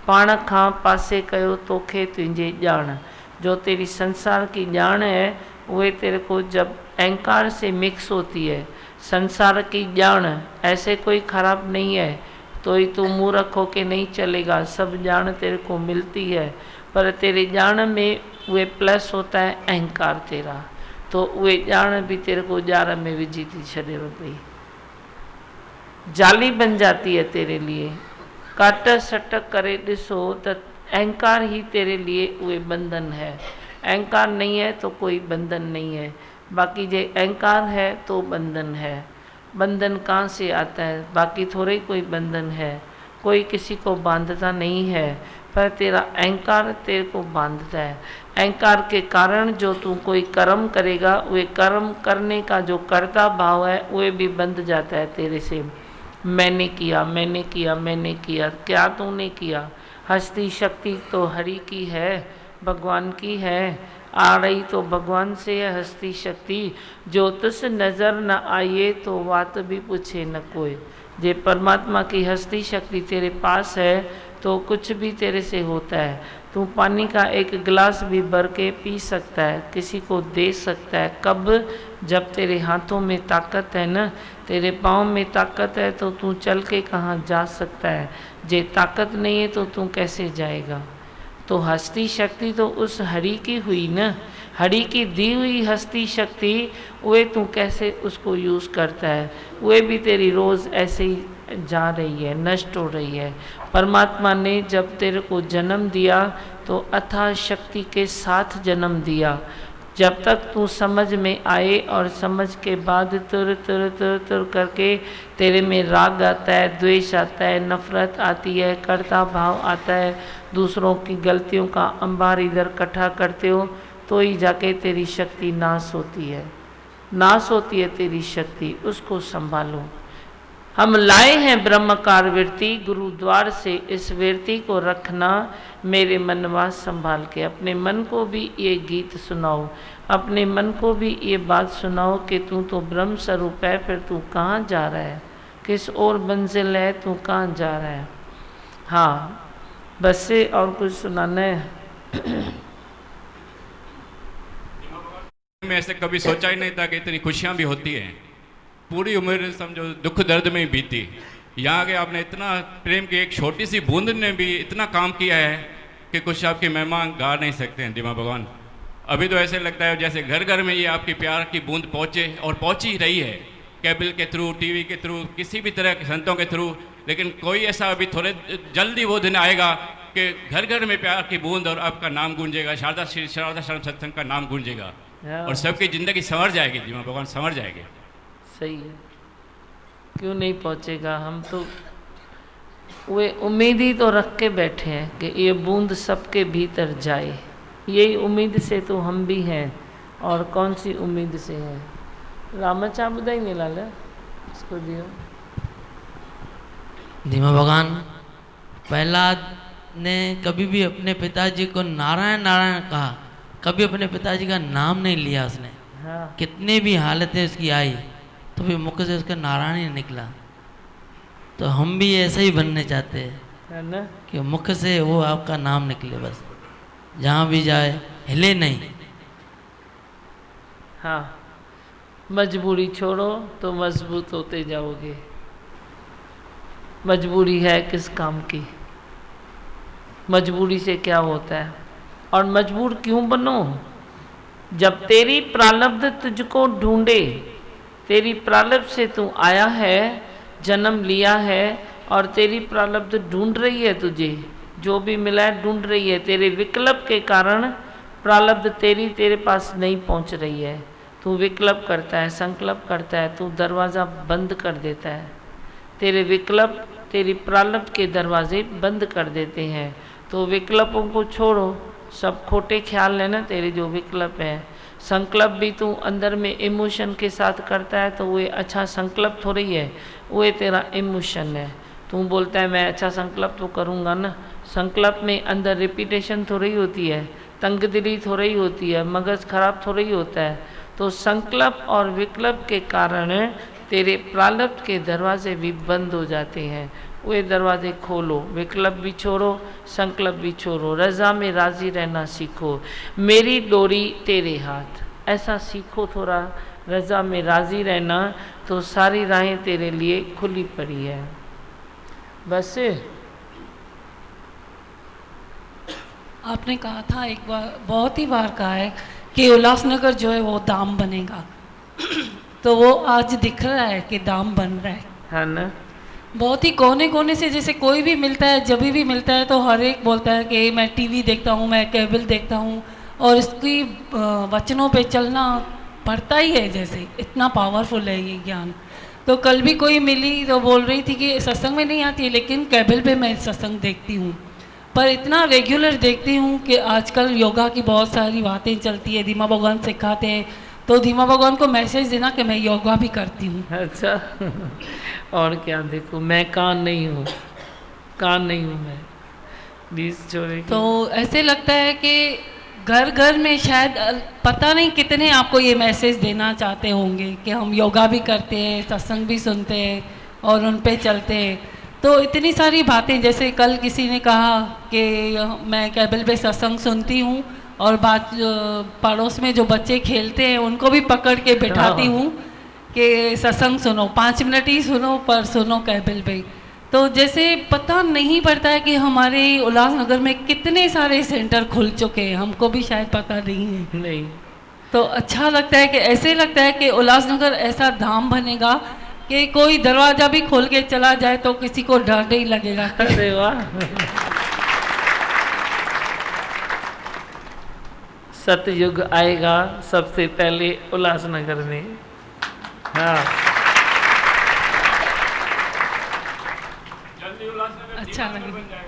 पाण खां पासे कयो तोखे तुंहिंजे ॼाण। जो तेरी संसार की ॼाण है, वह तेरे को जब अहंकार से मिक्स होती है, संसार की ॼाण ऐसे कोई खराब नहीं है, तो ही तू मूर्ख हो के नहीं चलेगा। सब ॼाण तेरे को मिलती है, पर तेरे ॼाण में वे प्लस होता है अहंकार तेरा, तो वे ॼाण भी तेरे को जार में विझी थी छॾे पई, जाली बन जाती है तेरे लिए। काट सट करे ॾिसो त अहंकार ही तेरे लिए वे बंधन है। अहंकार नहीं है तो कोई बंधन नहीं है, बाकी जे अहंकार है तो बंधन है। बंधन कहाँ से आता है, बाकी थोड़े कोई बंधन है, कोई किसी को बांधता नहीं है, पर तेरा अहंकार तेरे को बांधता है। अहंकार के कारण जो तू कोई कर्म करेगा, वे कर्म करने का जो कर्ता भाव है, वे भी बंध जाता है तेरे से। मैंने किया, मैंने किया, मैंने किया, क्या तूने किया। हस्ती शक्ति तो हरि की है, भगवान की है। आ रही तो भगवान से है हस्ती शक्ति। जो तुस नज़र न आइए तो बात भी पूछे न कोई। जे परमात्मा की हस्ती शक्ति तेरे पास है तो कुछ भी तेरे से होता है। तू पानी का एक गिलास भी भर के पी सकता है, किसी को दे सकता है। कब, जब तेरे हाथों में ताकत है ना, तेरे पाँव में ताकत है, तो तू चल के कहाँ जा सकता है। जे ताकत नहीं है तो तू कैसे जाएगा। तो हस्ती शक्ति तो उस हरि की हुई ना, हरि की दी हुई हस्ती शक्ति, वे तू कैसे उसको यूज़ करता है। वे भी तेरी रोज़ ऐसे ही जा रही है, नष्ट हो रही है। परमात्मा ने जब तेरे को जन्म दिया तो अथाह शक्ति के साथ जन्म दिया। जब तक तू समझ में आए और समझ के बाद तुर तुर तुर तुर करके तेरे में राग आता है, द्वेष आता है, नफरत आती है, कर्ता भाव आता है, दूसरों की गलतियों का अंबार इधर इकट्ठा करते हो, तो ही जाके तेरी शक्ति नाश होती है। नाश होती है तेरी शक्ति, उसको संभालो। हम लाए हैं ब्रह्मकार वृत्ति, गुरुद्वार से इस वृत्ति को रखना मेरे मनवास संभाल के। अपने मन को भी ये गीत सुनाओ, अपने मन को भी ये बात सुनाओ कि तू तो ब्रह्म स्वरूप है, फिर तू कहाँ जा रहा है, किस और मंजिल है, तू कहाँ जा रहा है। हाँ, बस से और कुछ सुनाना है। मैं ऐसे कभी सोचा ही नहीं था कि इतनी खुशियाँ भी होती हैं। पूरी उम्र समझो दुख दर्द में ही बीती। यहाँ के आपने इतना प्रेम की एक छोटी सी बूंद ने भी इतना काम किया है कि कुछ आपके मेहमान गा नहीं सकते हैं। दिमा भगवान, अभी तो ऐसे लगता है जैसे घर घर में ये आपकी प्यार की बूंद पहुँचे, और पहुँच ही रही है, केबल के थ्रू, टीवी के थ्रू, किसी भी तरह के संतों के थ्रू। लेकिन कोई ऐसा अभी थोड़े जल्दी वो दिन आएगा कि घर घर में प्यार की बूंद और आपका नाम गूंजेगा, शारदा शर्म सत्संग का नाम गूंजेगा, और सबकी ज़िंदगी संवर जाएगी। दिमा भगवान, संवर जाएगी। सही है, क्यों नहीं पहुँचेगा। हम तो वे उम्मीद ही तो रख के बैठे हैं कि ये बूंद सबके भीतर जाए। यही उम्मीद से तो हम भी हैं, और कौन सी उम्मीद से हैं। रामाचा बुधाई नहीं लाल इसको दियो। धीमा भगवान, प्रहलाद ने कभी भी अपने पिताजी को नारायण नारायण कहा, कभी अपने पिताजी का नाम नहीं लिया उसने। हाँ कितनी भी हालतें उसकी आई तो भी मुख से उसका नारायण ही निकला। तो हम भी ऐसा ही बनने चाहते हैं है ना। कि मुख से वो आपका नाम निकले, बस जहाँ भी जाए हिले नहीं। हाँ, मजबूरी छोड़ो तो मजबूत होते जाओगे। मजबूरी है किस काम की, मजबूरी से क्या होता है, और मजबूर क्यों बनो? जब तेरी प्रारब्ध तुझको ढूंढे, तेरी प्रारब्ध से तू आया है, जन्म लिया है, और तेरी प्रारब्ध ढूंढ रही है तुझे, जो भी मिला है ढूंढ रही है। तेरे विकल्प के कारण प्रारब्ध तेरे पास नहीं पहुंच रही है। तू विकल्प करता है, संकल्प करता है, तू दरवाज़ा बंद कर देता है। तेरे विकल्प तेरी प्रारब्ध के दरवाजे बंद कर देते हैं। तो विकल्पों को छोड़ो, सब खोटे ख्याल है ना तेरे जो विकल्प है। संकल्प भी तू अंदर में इमोशन के साथ करता है तो वो अच्छा संकल्प थोड़ी है, वो तेरा इमोशन है। तू बोलता है मैं अच्छा संकल्प तो करूँगा ना, संकल्प में अंदर रिपीटेशन थोड़ी होती है, तंगदिली थोड़ी होती है, मगज खराब थोड़ी होता है। तो संकल्प और विकल्प के कारण तेरे प्रारब्ध के दरवाजे भी बंद हो जाते हैं। वे दरवाजे खोलो, विकल्प भी छोड़ो, संकल्प भी छोड़ो, रज़ा में राज़ी रहना सीखो। मेरी डोरी तेरे हाथ, ऐसा सीखो थोड़ा रज़ा में राज़ी रहना, तो सारी राहें तेरे लिए खुली पड़ी है। बस आपने कहा था एक बार, बहुत ही बार कहा है कि उल्लासनगर जो है वो धाम बनेगा तो वो आज दिख रहा है कि धाम बन रहा है ना। बहुत ही कोने कोने से, जैसे कोई भी मिलता है, जब भी मिलता है तो हर एक बोलता है कि मैं टीवी देखता हूँ, मैं केबल देखता हूँ, और इसकी वचनों पे चलना पड़ता ही है, जैसे इतना पावरफुल है ये ज्ञान। तो कल भी कोई मिली तो बोल रही थी कि सत्संग में नहीं आती है लेकिन केबल पे मैं सत्संग देखती हूँ, पर इतना रेगुलर देखती हूँ कि आजकल योगा की बहुत सारी बातें चलती है, धीमा भगवान सिखाते हैं, तो धीमा भगवान को मैसेज देना कि मैं योगा भी करती हूँ। अच्छा और क्या, देखो मैं कान नहीं हूँ, कान नहीं हूँ मैं, 20 छोड़े। तो ऐसे लगता है कि घर घर में शायद पता नहीं कितने आपको ये मैसेज देना चाहते होंगे कि हम योगा भी करते हैं, सत्संग भी सुनते हैं और उन पे चलते हैं। तो इतनी सारी बातें, जैसे कल किसी ने कहा कि मैं केबल पे सत्संग सुनती हूँ और बात पड़ोस में जो बच्चे खेलते हैं उनको भी पकड़ के बिठाती हूँ कि सत्संग सुनो, 5 मिनट ही सुनो पर सुनो केबल पे। तो जैसे पता नहीं पड़ता है कि हमारे उल्लासनगर में कितने सारे सेंटर खुल चुके हैं, हमको भी शायद पता नहीं है। नहीं तो अच्छा लगता है कि ऐसे लगता है कि उल्लासनगर ऐसा धाम बनेगा कि कोई दरवाजा भी खोल के चला जाए तो किसी को डर नहीं लगेगा। अरे वाह, सतयुग आएगा सबसे पहले उल्लासनगर में। हाँ अच्छा लगेगा,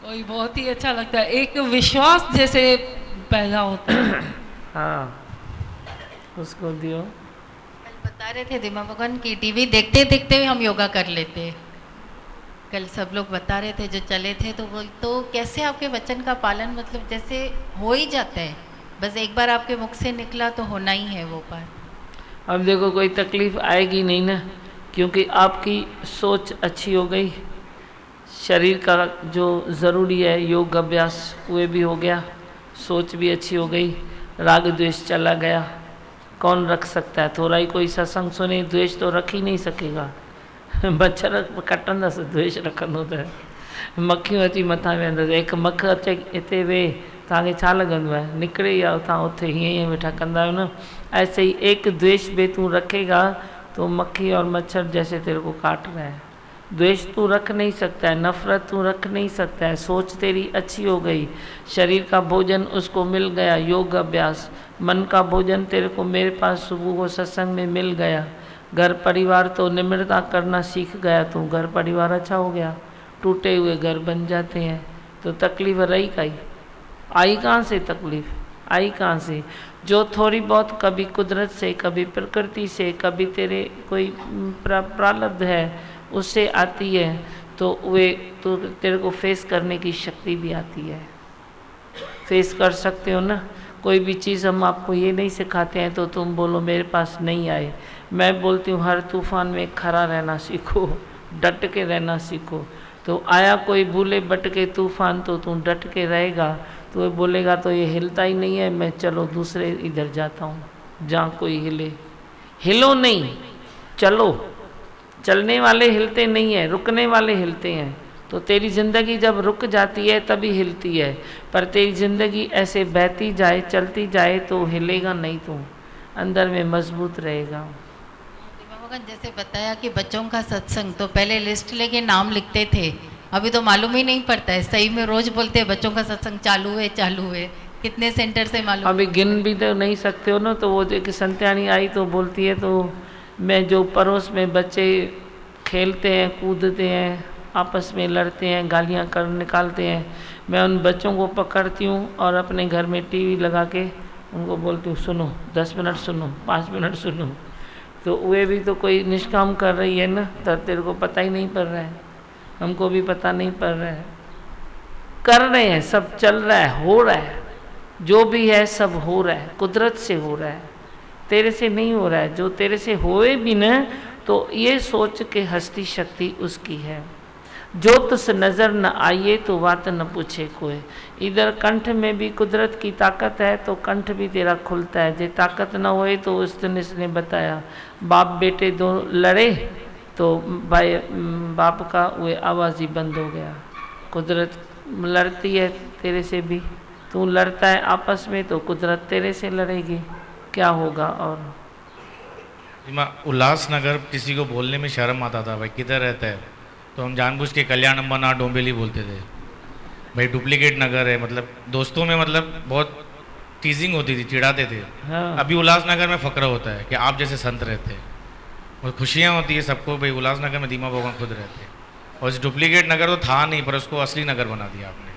कोई बहुत ही अच्छा लगता है, एक विश्वास जैसे पैदा होता है। हाँ उसको दियो। कल बता रहे थे धीमा भगवान की टीवी देखते देखते भी हम योगा कर लेते हैं। कल सब लोग बता रहे थे जो चले थे, तो वो तो कैसे आपके वचन का पालन मतलब जैसे हो ही जाता है, बस एक बार आपके मुख से निकला तो होना ही है वो पाठ। अब देखो कोई तकलीफ आएगी नहीं ना, क्योंकि आपकी सोच अच्छी हो गई, शरीर का जो ज़रूरी है योग अभ्यास वो भी हो गया, सोच भी अच्छी हो गई, राग द्वेष चला गया। कौन रख सकता है? थोड़ा ही कोई सत्संग सुने द्वेष तो रख ही नहीं सकेगा। मच्छर कटंदा से द्वेष रखंदो त मक्खियूं अची मथां वेहंदसि, हिकु मख अचे हिते वेह, तव्हांखे छा लॻंदो आहे? निकिरे ई आओ तव्हां उते हीअं हीअं वेठा कंदा आहियो न। ऐसे ही एक द्वेष भी तू रखेगा तो मक्खी और मच्छर जैसे तेरे को काट रहा है। द्वेष तू रख नहीं सकता है, नफरत तू रख नहीं सकता है, सोच तेरी अच्छी हो गई, शरीर का भोजन उसको मिल गया, योग अभ्यास, मन का भोजन तेरे को मेरे पास सुबह को सत्संग में मिल गया, घर परिवार तो निम्रता करना सीख गया तू, घर परिवार अच्छा हो गया। टूटे हुए घर बन जाते हैं तो तकलीफ रही कहीं, आई कहाँ से तकलीफ? आई कहाँ से? जो थोड़ी बहुत कभी कुदरत से, कभी प्रकृति से, कभी तेरे कोई प्रारब्ध है उससे आती है, तो वे तो तेरे को फेस करने की शक्ति भी आती है। फेस कर सकते हो ना। कोई भी चीज़ हम आपको ये नहीं सिखाते हैं तो तुम बोलो मेरे पास नहीं आए। मैं बोलती हूँ हर तूफान में खड़ा रहना सीखो, डट के रहना सीखो। तो आया कोई भूले भटके तूफान तो तू डट के रहेगा, तो वो बोलेगा तो ये हिलता ही नहीं है, मैं चलो दूसरे इधर जाता हूँ जहाँ कोई हिले। हिलो नहीं, चलो। चलने वाले हिलते नहीं हैं, रुकने वाले हिलते हैं। तो तेरी ज़िंदगी जब रुक जाती है तभी हिलती है, पर तेरी ज़िंदगी ऐसे बहती जाए चलती जाए तो हिलेगा नहीं, तो अंदर में मजबूत रहेगा। जैसे बताया कि बच्चों का सत्संग तो पहले लिस्ट लेके नाम लिखते थे, अभी तो मालूम ही नहीं पड़ता है। सही में रोज बोलते हैं बच्चों का सत्संग चालू है चालू है, कितने सेंटर से मालूम। अभी गिन भी तो नहीं सकते हो ना। तो वो जो कि संत्यानी आई तो बोलती है, तो मैं जो पड़ोस में बच्चे खेलते हैं कूदते हैं आपस में लड़ते हैं गालियाँ कर निकालते हैं, मैं उन बच्चों को पकड़ती हूँ और अपने घर में टीवी लगा के उनको बोलती हूँ सुनो 10 मिनट सुनो 5 मिनट सुनो। तो वे भी तो कोई निष्काम कर रही है ना, तो तेरे को पता ही नहीं पड़ रहा है, हमको भी पता नहीं पड़ रहा है। कर रहे हैं, सब चल रहा है, हो रहा है, जो भी है सब हो रहा है, कुदरत से हो रहा है, तेरे से नहीं हो रहा है। जो तेरे से होए भी न तो ये सोच के हस्ती शक्ति उसकी है। जो तुस नज़र न आइए तो बात न पूछे कोई। इधर कंठ में भी कुदरत की ताकत है तो कंठ भी तेरा खुलता है। जे ताकत न होए तो उस दिन इसने बताया बाप बेटे दो लड़े तो भाई बाप का वो आवाज़ ही बंद हो गया। कुदरत लड़ती है तेरे से भी, तू लड़ता है आपस में तो कुदरत तेरे से लड़ेगी, क्या होगा। और उल्लासनगर किसी को बोलने में शर्म आता था, भाई किधर रहता है, तो हम जानबूझ के कल्याण अंबरनाथ डोंबिवली बोलते थे, भाई डुप्लीकेट नगर है। मतलब दोस्तों में मतलब बहुत टीजिंग होती थी, चिढ़ाते थे। हाँ। अभी उल्लासनगर में फक्र होता है कि आप जैसे संत रहते हैं और खुशियाँ होती है सबको, भाई उल्लासनगर में दीमा भगवान खुद रहते हैं। और इस डुप्लीकेट नगर तो था नहीं, पर उसको असली नगर बना दिया आपने।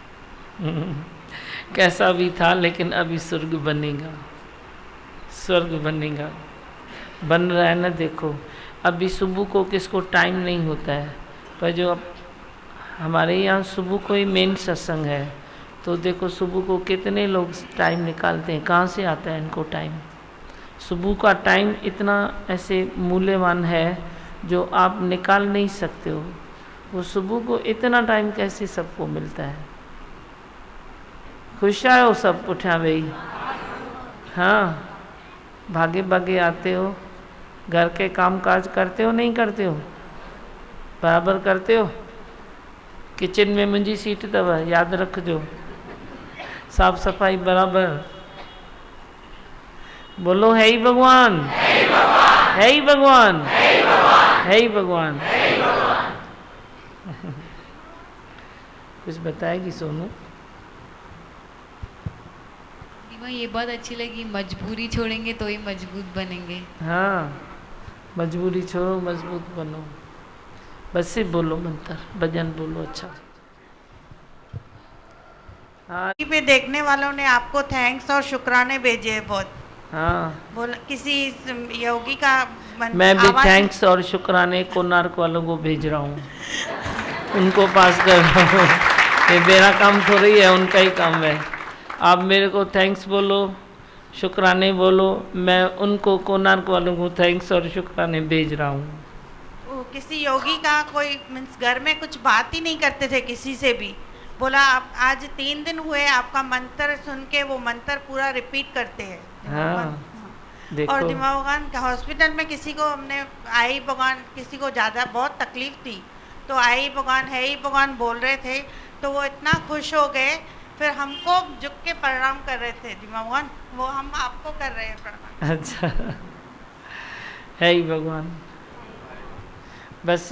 कैसा भी था लेकिन अभी स्वर्ग बनेगा, स्वर्ग बनेगा, बन रहा है ना। देखो अभी सुबह को किसको टाइम नहीं होता है, पर जो अब हमारे यहाँ सुबह को ही मेन सत्संग है, तो देखो सुबह को कितने लोग टाइम निकालते हैं, कहाँ से आता है इनको टाइम। सुबह का टाइम इतना ऐसे मूल्यवान है जो आप निकाल नहीं सकते हो। वो सुबह को इतना टाइम कैसे सबको मिलता है। खुश आए हो सब उठा भाई, हाँ भागे भागे आते हो, घर के काम काज करते हो नहीं करते हो, बराबर करते हो। किचन में मुंहिंजी सीट अथव, यादि रखिजो, साफ़ सफाई बराबर। बोलो है ही भगवान, है ही भगवान, है ही भगवान। कुछ बताएगी सोनू? ये बात अच्छी लगी, मजबूरी छोड़ेंगे तो ही मजबूत बनेंगे। हाँ मजबूरी छोड़ो मजबूत बनो, बस से बोलो मंत्र भजन बोलो। अच्छा हाँ पे देखने वालों ने आपको थैंक्स और शुक्राने भेजे हैं बहुत। हाँ बोला किसी योगी का मैं भी थैंक्स और शुक्राने कोणार्क वालों को भेज रहा हूँ, उनको पास कर रहा हूँ। ये मेरा काम थोड़ी है, उनका ही काम है। आप मेरे को थैंक्स बोलो शुक्राने बोलो, मैं उनको कोणार्क वालों को थैंक्स और शुक्राने भेज रहा हूँ। किसी योगी का कोई मीन्स घर में कुछ बात ही नहीं करते थे किसी से भी, बोला आप आज 3 दिन हुए आपका मंत्र सुन के वो मंत्र पूरा रिपीट करते हैं। हाँ देखो। और दिमा भगवान हॉस्पिटल में किसी को हमने आई भगवान, किसी को ज़्यादा बहुत तकलीफ थी तो आई भगवान है ही भगवान बोल रहे थे, तो वो इतना खुश हो गए, फिर हमको झुक के प्रणाम कर रहे थे। दिमा भगवान वो हम आपको कर रहे हैं प्रणाम। अच्छा है ही भगवान। बस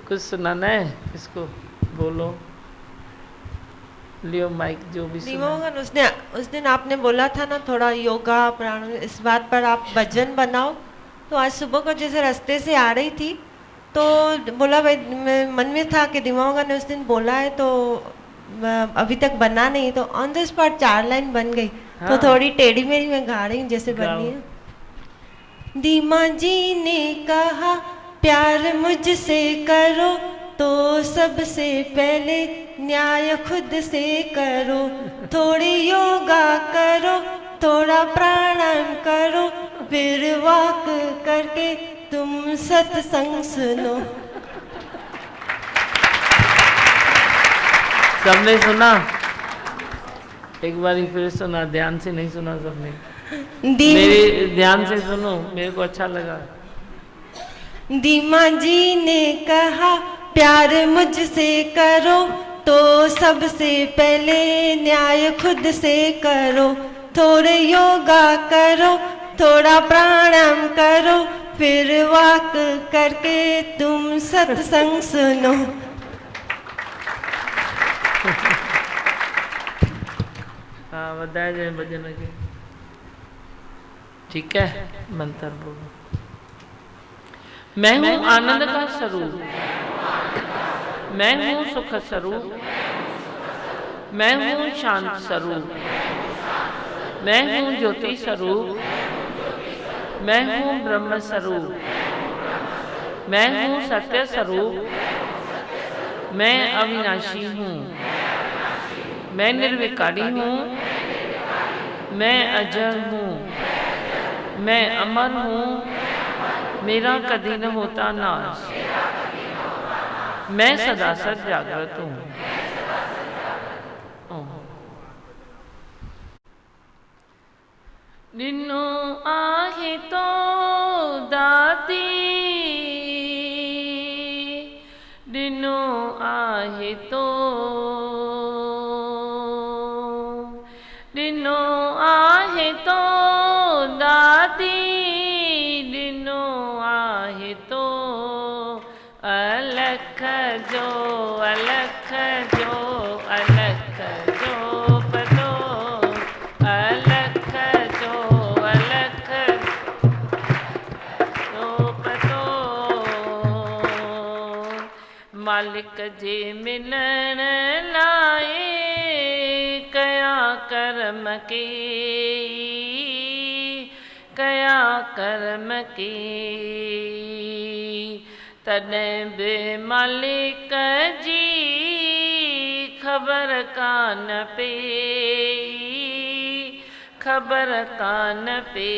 कुछ सुनाना है इसको बोलो, लियो माइक जो भी भगवान। उस दिन आपने बोला था ना थोड़ा योगा प्राणायाम इस बात पर आप भजन बनाओ, तो आज सुबह को जैसे रास्ते से आ रही थी तो बोला भाई मन में था कि दिमाग ने उस दिन बोला है तो अभी तक बना नहीं, तो ऑन द स्पॉट 4 लाइन बन गई। हाँ। तो थोड़ी टेढ़ी मेढ़ी मैं गा रही हूँ जैसे बननी है। दीमा जी ने कहा प्यार मुझसे करो तो सबसे पहले न्याय खुद से करो, थोड़ी योगा करो, थोड़ा प्राणायाम करो, फिर वॉक करके तुम सत्संग सुनो। सबने सुना? एक बार फिर सुना, ध्यान से नहीं सुना सबने। मेरे ध्यान से सुनो, मेरे को अच्छा लगा। दीमा जी ने कहा प्यार मुझसे करो, तो सबसे पहले न्याय खुद से करो, थोड़े योगा करो, थोड़ा प्राणायाम करो, फिर वॉक करके तुम सत्संग सुनो। हाँ, बताया जाए भजन के। ठीक है, मंत्र बोलो। मैं हूँ आनंद का स्वरूप, मैं हूँ सुख स्वरूप, मैं हूँ शांत स्वरूप, मैं हूँ ज्योति स्वरूप, मैं हूँ ब्रह्म स्वरूप, मैं हूँ सत्य स्वरूप, मैं अविनाशी हूँ, मैं निर्विकारी हूँ, मैं अजर हूँ, मैं अमर हूँ, मेरा कभी न होता नाश, मैं सदा सद जागृत हूँ। दिनो आहे तो दाती, दिनो आहे तो, दिनो आहे तो दाती, दिनो आहे तो अलख जो, अलख जो, अलख जो पतो, अलख जो, अलख जो पतो। मालिक जे मिलण लाए कया कर्म के, कया कर्म के, तॾहिं बि मालिक जी ख़बर कान पई, ख़बर कान पई।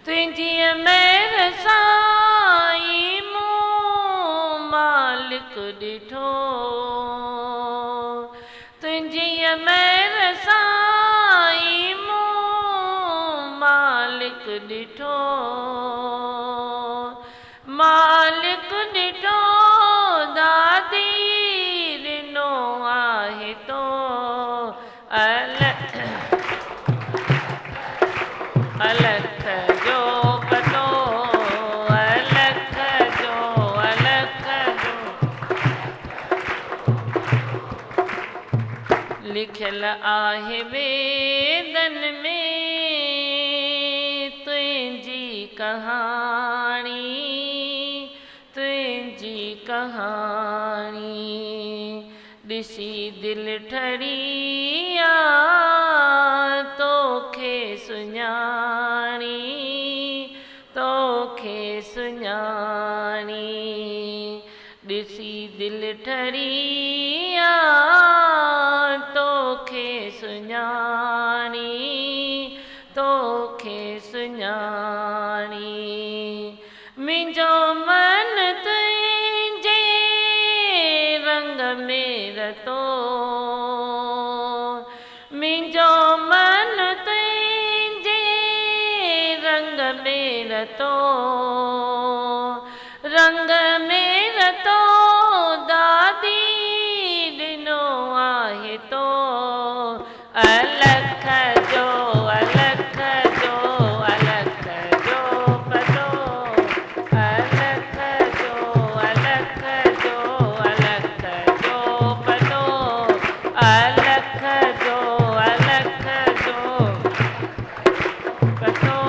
तुंहिंजी महिर साईं मूं मालिक ॾिठो, तुंहिंजी महिर साईं मूं मालिक ॾिठो, मालिक ॾिठो दादी ॾिनो आहे तो अलख जो पतो, अलख जो, अलख जो लिखियल आहे वेदन में तुंहिंजी कहाणी, तुंहिंजी कहाणी ॾिसी दिलि ठरी आ तोखे सुञाणी, तोखे सुञाणी ॾिसी दिलि ठरी आ तोखे सुञाणी, तोखे सुञाणी। मुंहिंजो मन तुंहिंजे रंग में रतो, मुंहिंजो मन तुंहिंजे रंग में रतो, रंग में रतो दादी ॾिनो आहे तो अलख जो, अलख जो, अलख जो पतो, अलख जो, अलख जो, अलख जो पतो, अलख जो, अलख जो पतो।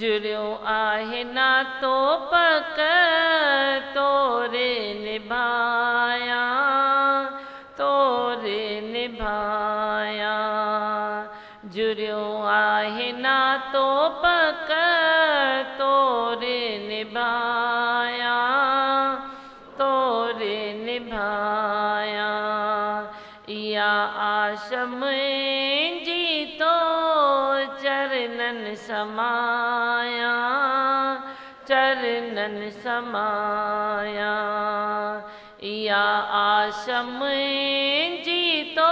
जुड़ियो आहे नातो पक तोरे निभाया, तोरे निभाया जुड़ियो आहे नातो पक तोरे निभाया तोरे निभाया या आशम जी तो चरणन समाया चरणन समाया या आशम जी तो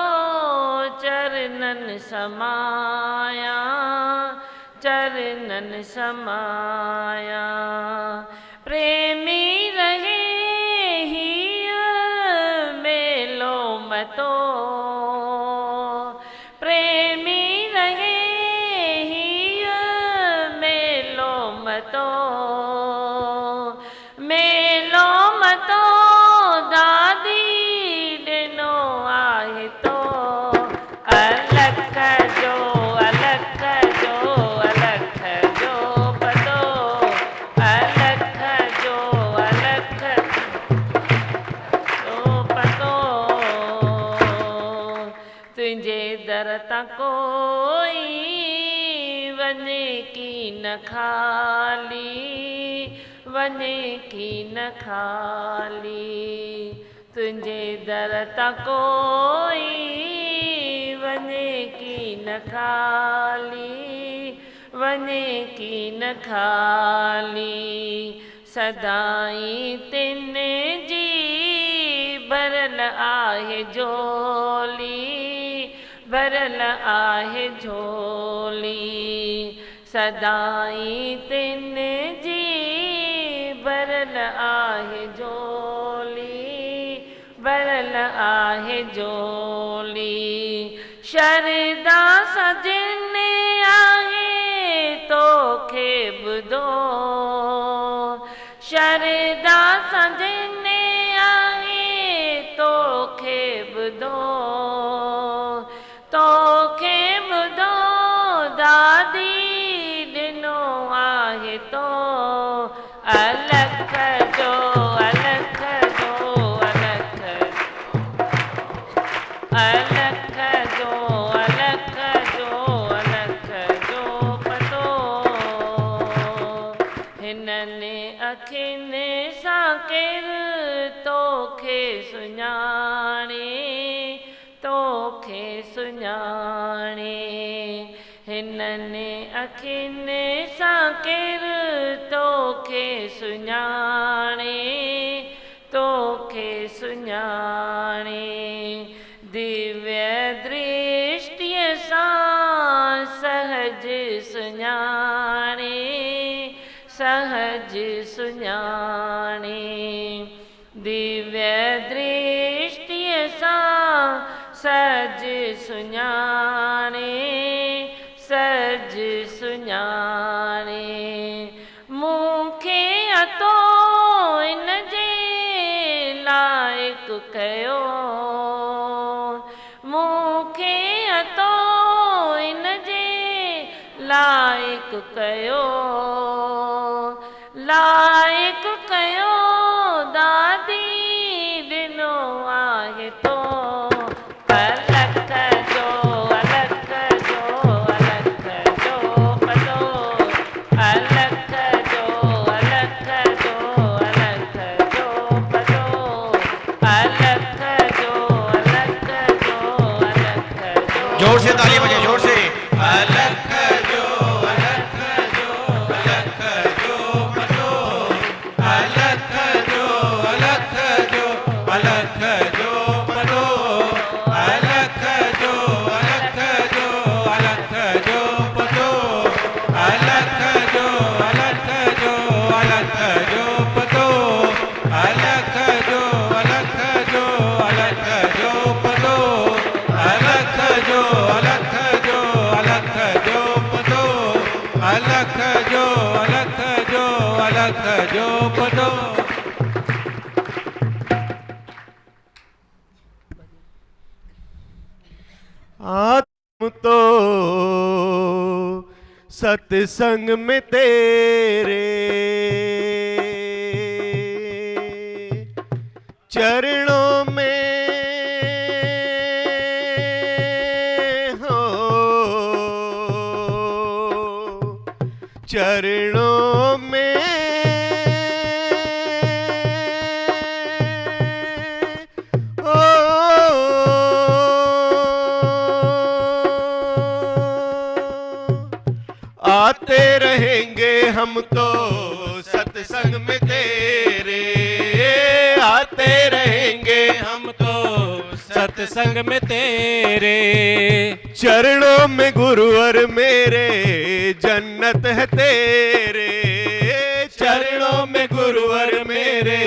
चरणन समाया चरणन समाया प्रेमी रहे ही मेलो मतो प्रेमी रहे ही मेलो मतो मेलो मतो दादी ॾिनो आहे तो अलख जो अलख जो अलख जो पतो अलख जो अलख जो पतो तुंहिंजे दर तां कोई वञे की न खाली वञे की न खाली तुंहिंजे दर तां कोई वञे की न खाली वञे की न खाली सदाई तिन जी भरल आहे झोली भरल आहे झोली सदाई तिन जी भरल आहे झोली भरल आहे झोली शरदा सजन आहे तोखे ॿुधो शरदा सजन आहे तोखे ॿुधो तोखे ॿुधो दादी ॾिनो आहे तो अलख जो अलख जो अलख अलख जो अलख जो अलख जो पतो हिननि अखियुनि सां केरु तोखे सुञाणे तोखे सुञाणे हिननि अखियुनि सां केरु तोखे सुञाणे तोखे सुञाणे दिव्य दृष्टिअ सां सहज सुञाणे सहज सुञाणे दिव्य दृष्टिअ सां सहज सुञाणे सहज सुञाणे मूंखे अतो इन जे लाइक़ु कयो मूंखे अतो इन जे लाइक़ु कयो लाइक़ु कयो दादी ॾिनो आहे तो अलख जो अलख जो अलख जो पतो अलख जो अलख जो अलख जो पतो अलख जो अलख जो अलख जो जोर से ताली बजाए जोर से अलख जो अलख जो अलख जो पतो अलख जो अलख जो अलख जो पतो अलख जो अलख जो अलख जो पतो अलख जो अलख जो अलख जो पतो अलख जो अलख जो अलख जो पतो अलख जो अलख जो अलख जो पतो अलख जो अलख जो अलख जो पतो आत्म तो सत्संग में तेरे चरणों में हो चरणों में आते रहेंगे हम तो सत्संग में तेरे, आते रहेंगे हम तो सत्संग में तेरे। चरणों में गुरुवर मेरे जन्नत है तेरे, चरणों में गुरुवर मेरे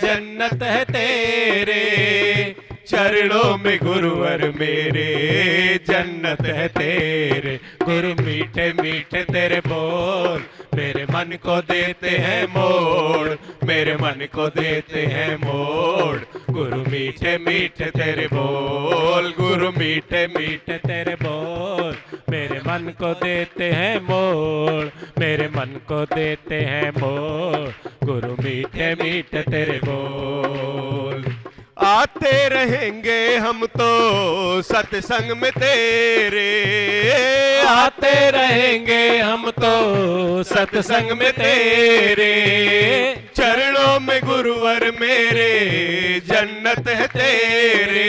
जन्नत है तेरे। चरणों में गुरुवर मेरे जन्नत है तेरे। गुरु मीठे मीठे तेरे बोल मेरे मन को देते हैं मोड़, मेरे मन को देते हैं मोड़। गुरु मीठे मीठे तेरे बोल, गुरु मीठे मीठे तेरे बोल मेरे मन को देते हैं मोड़, मेरे मन को देते हैं मोड़। गुरु मीठे मीठे तेरे बोल। आते रहेंगे हम तो सत्संग में तेरे, आते रहेंगे हम तो सत्संग में तेरे। चरणों में गुरुवर मेरे जन्नत है तेरे,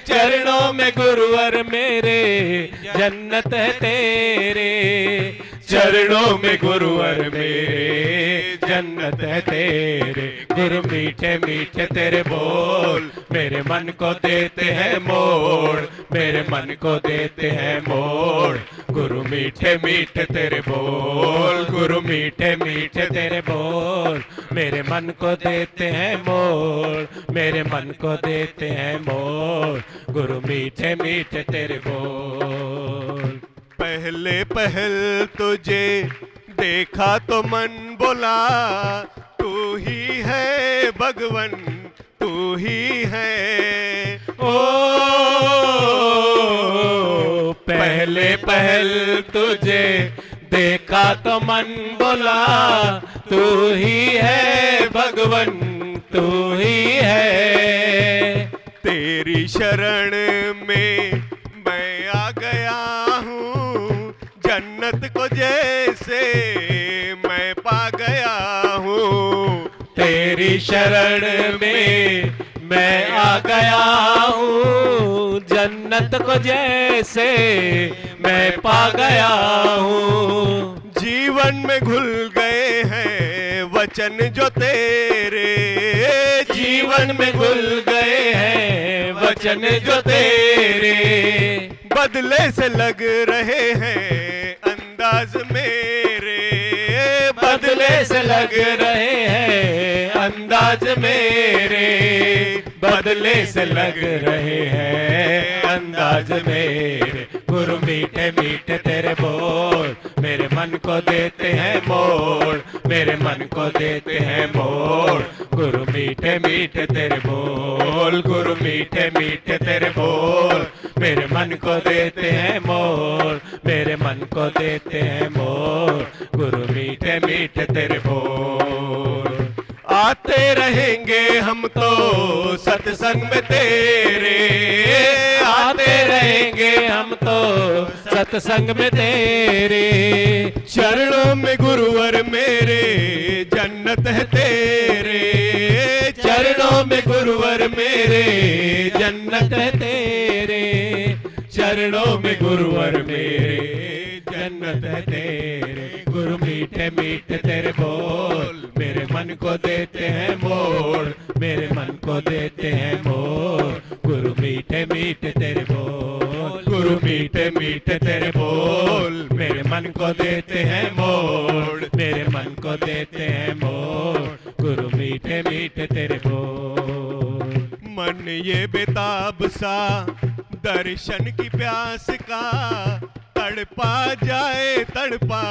चरणों में गुरुवर मेरे जन्नत है तेरे। चरणों में गुरुवर मेरे जन्नत है तेरे। गुरु मीठे मीठे तेरे बोल मेरे मन को देते हैं मोड़, मेरे मन को देते हैं मोड़। गुरु मीठे मीठे तेरे बोल, गुरु मीठे मीठे तेरे बोल मेरे मन को देते हैं मोड़, मेरे मन को देते हैं मोड़। गुरु मीठे मीठे तेरे बोल। पहले पहल तुझे देखा तो मन बोला तू ही है भगवन, तू ही है। ओ पहले पहल तुझे देखा तो मन बोला तू ही है भगवन, तू ही है। तेरी शरण में मैं आ गया हूँ, जन्नत को जैसे मैं पा गया हूँ। तेरी शरण में मैं आ गया हूँ, जन्नत को जैसे मैं पा गया हूँ। जीवन में घुल गए हैं वचन जो तेरे, जीवन में घुल गए हैं वचन जो तेरे। बदले से लग रहे हैं अंदाज मेरे, बदले से लग रहे हैं अंदाज मेरे। बदले से लग रहे हैं अंदाज मेरे। गुरु मीठे मीठे तेरे बोल मेरे मन को देते हैं मोड़, मेरे मन को देते हैं मोड़। गुरु मीठे मीठे तेरे बोल, गुरु मीठे मीठे तेरे बोल मेरे मन को देते हैं मोड़, मेरे मन को देते हैं मोड़। गुरु मीठे मीठे तेरे बोल। आते रहेंगे हम तो सत्संग में तेरे, आते रहेंगे हम तो सत्संग में तेरे। चरणों में गुरुवर मेरे जन्नत है तेरे, चरणों में गुरुवर मेरे जन्नत है तेरे। चरणों में गुरुवर मेरे जन्नत है तेरे। गुरु मीठे मीठे तेरे बोल मेरे मन को देते हैं मोड़, मेरे मन को देते हैं मोड़। गुरु मीठे मीठे तेरे बोल, गुरु मीठे मीठे तेरे बोल मेरे मन को देते हैं मोड़, मेरे मन को देते हैं मोड़। गुरु मीठे मीठे तेरे बोल। मन ये बेताब सा दर्शन की प्यास का तड़पा जाए, तड़पा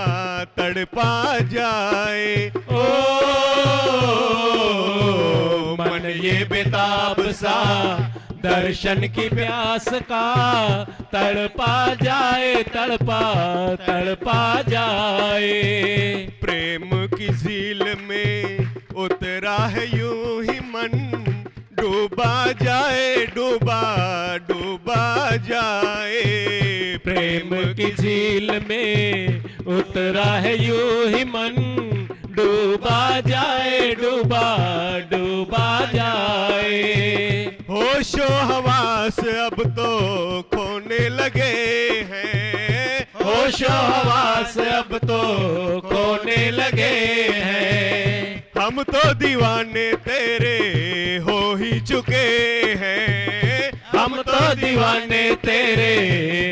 तड़पा जाए। ओ मन ये बेताब सा दर्शन की प्यास का तड़पा जाए, तड़पा तड़पा जाए। प्रेम की झील में उतरा है यूं ही मन, डूबा जाए, डूबा डूबा जाए। प्रेम की झील में उतरा है यूं ही मन, डूबा जाए, डूबा डूबा जाए। होशो हवास अब तो खोने लगे हैं, होशो हवास अब तो खोने लगे हैं। हम तो दीवाने तेरे हो ही चुके हैं, हम तो दीवाने तेरे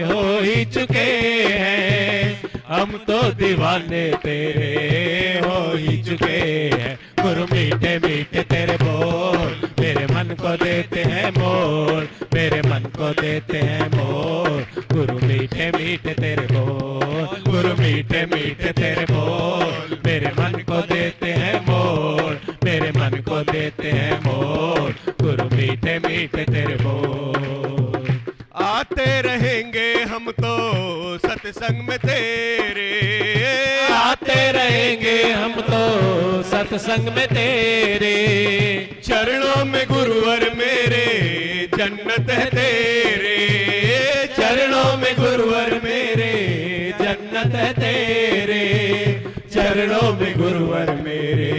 हो ही चुके हैं, हम तो दीवाने तेरे हो ही चुके हैं। गुरु मीठे मीठे तेरे बोल मेरे मन को देते हैं मोल, मेरे मन को देते हैं मोल। गुरु मीठे मीठे तेरे बोल, गुरु मीठे मीठे तेरे बोल मेरे मन को देते हैं मोल, मेरे मन को देते हैं मोल। गुरु मीठे मीठे तेरे बोल। आते रहेंगे हम तो सत्संग में तेरे, आते रहेंगे हम तो सत्संग में तेरे। चरणों में गुरुवर मेरे जन्नत है तेरे, चरणों में गुरुवर मेरे जन्नत है तेरे, चरणों में गुरुवर मेरे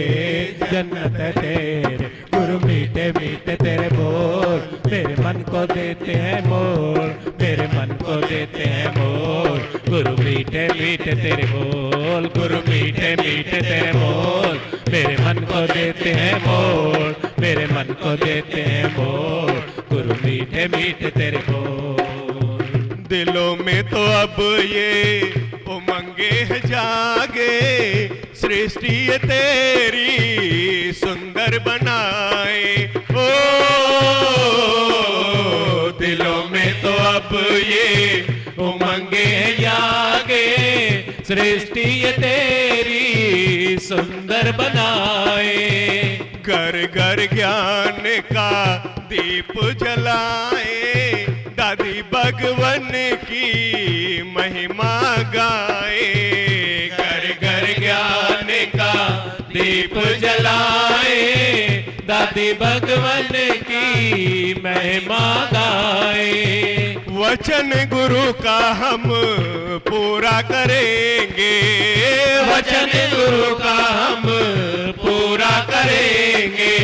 जन्नत है तेरे। गुरु मीठे मीठे तेरे बोल मेरे मन को देते हैं मोल, मेरे मन को देते हैं मोल। गुरु मीठे मीठे तेरे बोल, गुरु मीठे मीठे तेरे बोल मेरे मन को देते हैं मोल, मेरे मन को देते हैं मोल। गुरु मीठे मीठे तेरे बोल। दिलों में तो अब ये उमंगे है जागे, सृष्टि ये तेरी सुंदर बनाए। ओ दिलों में तो अब ये उमंगे हैं जागे, सृष्टि ये तेरी सुंदर बनाए। घर घर ज्ञान का दीप जलाए, दादी भगवन की महिमा गाए। घर घर ज्ञान का दीप जलाए, दादी भगवन की महिमा गाए। वचन गुरु का हम पूरा करेंगे, वचन गुरु का हम पूरा करेंगे।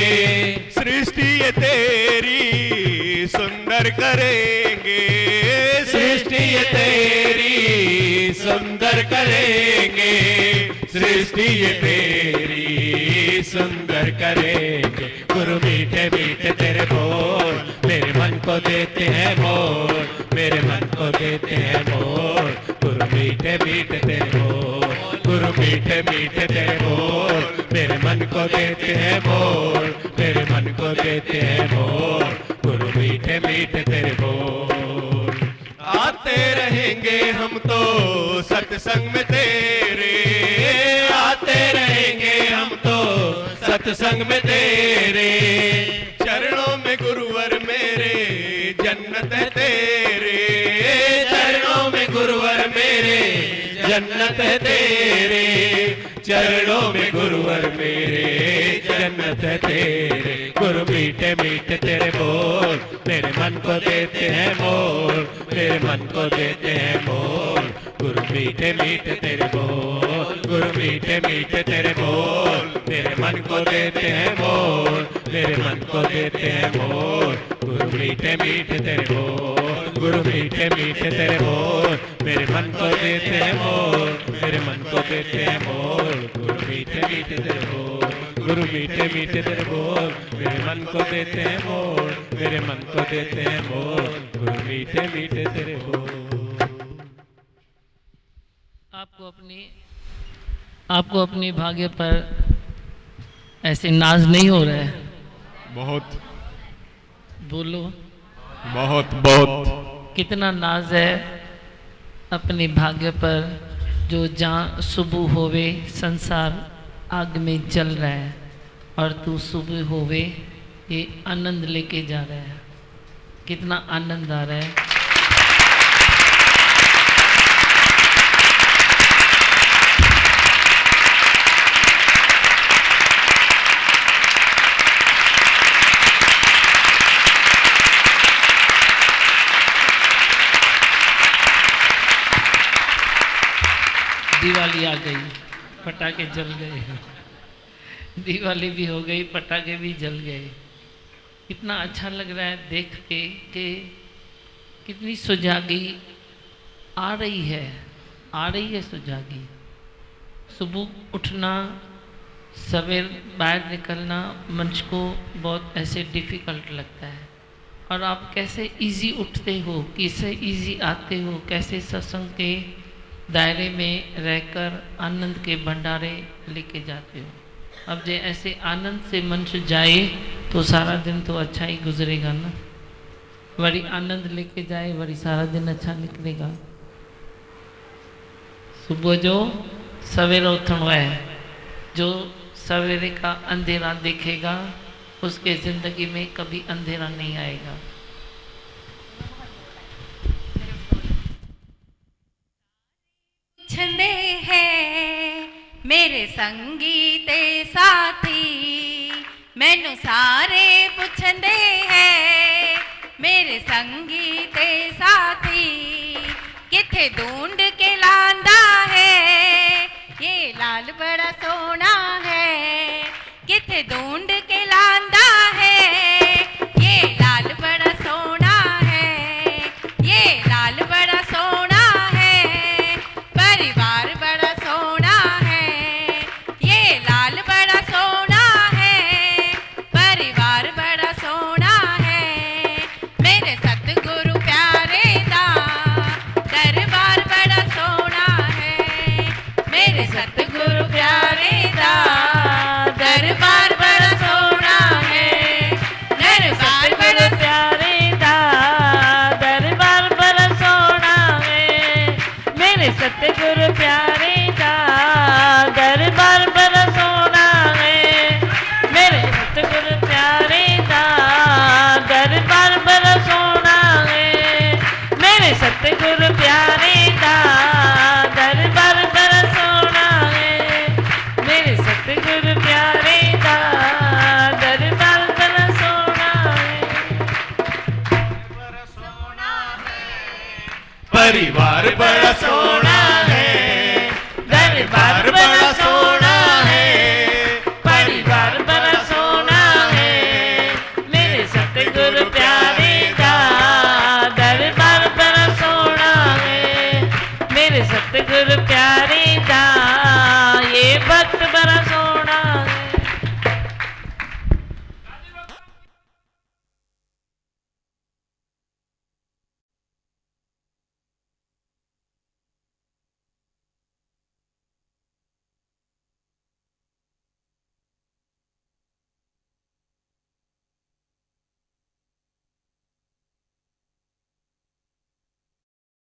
सृष्टि ये तेरी सुंदर करेंगे, सृष्टि ये तेरी सुंदर करेंगे, सृष्टि ये तेरी सुंदर करेंगे। गुरु मीठे मीठे तेरे बोल मेरे मन को देते हैं मोल, मेरे मन को देते हैं मोल। गुरु मीठे मीठे तेरे बोल, गुरु मीठे मीठे तेरे बोल मेरे मन को देते हैं मोल, मेरे मन को देते हैं मोल। गुरु मीठे मीठे तेरे बोल। आते रहेंगे हम तो सत्संग में तेरे, आते रहेंगे हम तो सत्संग में तेरे। चरणों में गुरुवर मेरे जन्नत है तेरे, चरणों में गुरुवर मेरे जन्नत है तेरे, चरणों में गुरुवर मेरे जन्नत है तेरे। गुरु मीठे मीठे तेरे बोल मेरे मन को देते हैं मोल, मेरे मन को देते हैं मोल। गुरु मीठे मीठे तेरे बोल, गुरु मीठे मीठे तेरे बोल मेरे मन को देते हैं मोल, मेरे मन को देते हैं मोल। गुरु मीठे मीठे तेरे बोल, गुरु मीठे मीठे तेरे बोल मेरे मन को देते हैं मोल, मेरे मन को देते हैं मोल। गुरु मीठे मीठे तेरे बोल, गुरु मीठे मीठे तेरे बोल मेरे मन को देते हैं मोल, मेरे मन को देते हैं मोल। गुरु मीठे मीठे तेरे बोल। आपको अपने भाग्य पर ऐसे नाज नहीं हो रहा है? बहुत बोलो। बहुत बहुत कितना नाज है अपने भाग्य पर, जो जहाँ सुबह होवे संसार आग में जल रहा है और तू सुबह होवे ये आनंद लेके जा रहा है। कितना आनंद आ रहा है। दिवाली आ गई, पटाखे जल गए, दिवाली भी हो गई, पटाखे भी जल गए। कितना अच्छा लग रहा है देख के कि कितनी सुजागी आ रही है सुजागी। सुबह उठना, सवेर बाहर निकलना मंच को बहुत ऐसे डिफ़िकल्ट लगता है, और आप कैसे इजी उठते हो, कैसे इजी आते हो, कैसे सत्संग के दायरे में रहकर आनंद के भंडारे लेके जाते हो। अब जो ऐसे आनंद से मंच जाए तो सारा दिन तो अच्छा ही गुजरेगा ना, बड़ी आनंद लेके जाए बड़ी सारा दिन अच्छा निकलेगा। सुबह जो सवेरे उठना है, जो सवेरे का अंधेरा देखेगा उसके ज़िंदगी में कभी अंधेरा नहीं आएगा। छंदे हैं मेरे संगीते साथी, मैनू सारे पुछंदे हैं मेरे संगीते साथी, किथे ढूंढ के लांदा है ये लाल बड़ा सोना है, किथे ढूंढ के लांदा है ये लाल बड़ा सोना है, ये लाल बड़ा सोना है, परिवार बड़ा सोना है, ये लाल बड़ा सोना है, परिवार बड़ा सोना है, मेरे सतगुरु प्यारे दा दरबार बड़ा सोना है, मेरे सतगुरु प्यारे दा दरबार बड़ा सोना है, दरबार बड़ा प्यारे दा दरबार बड़ा सोना है, मेरे सतगुरु प्यारे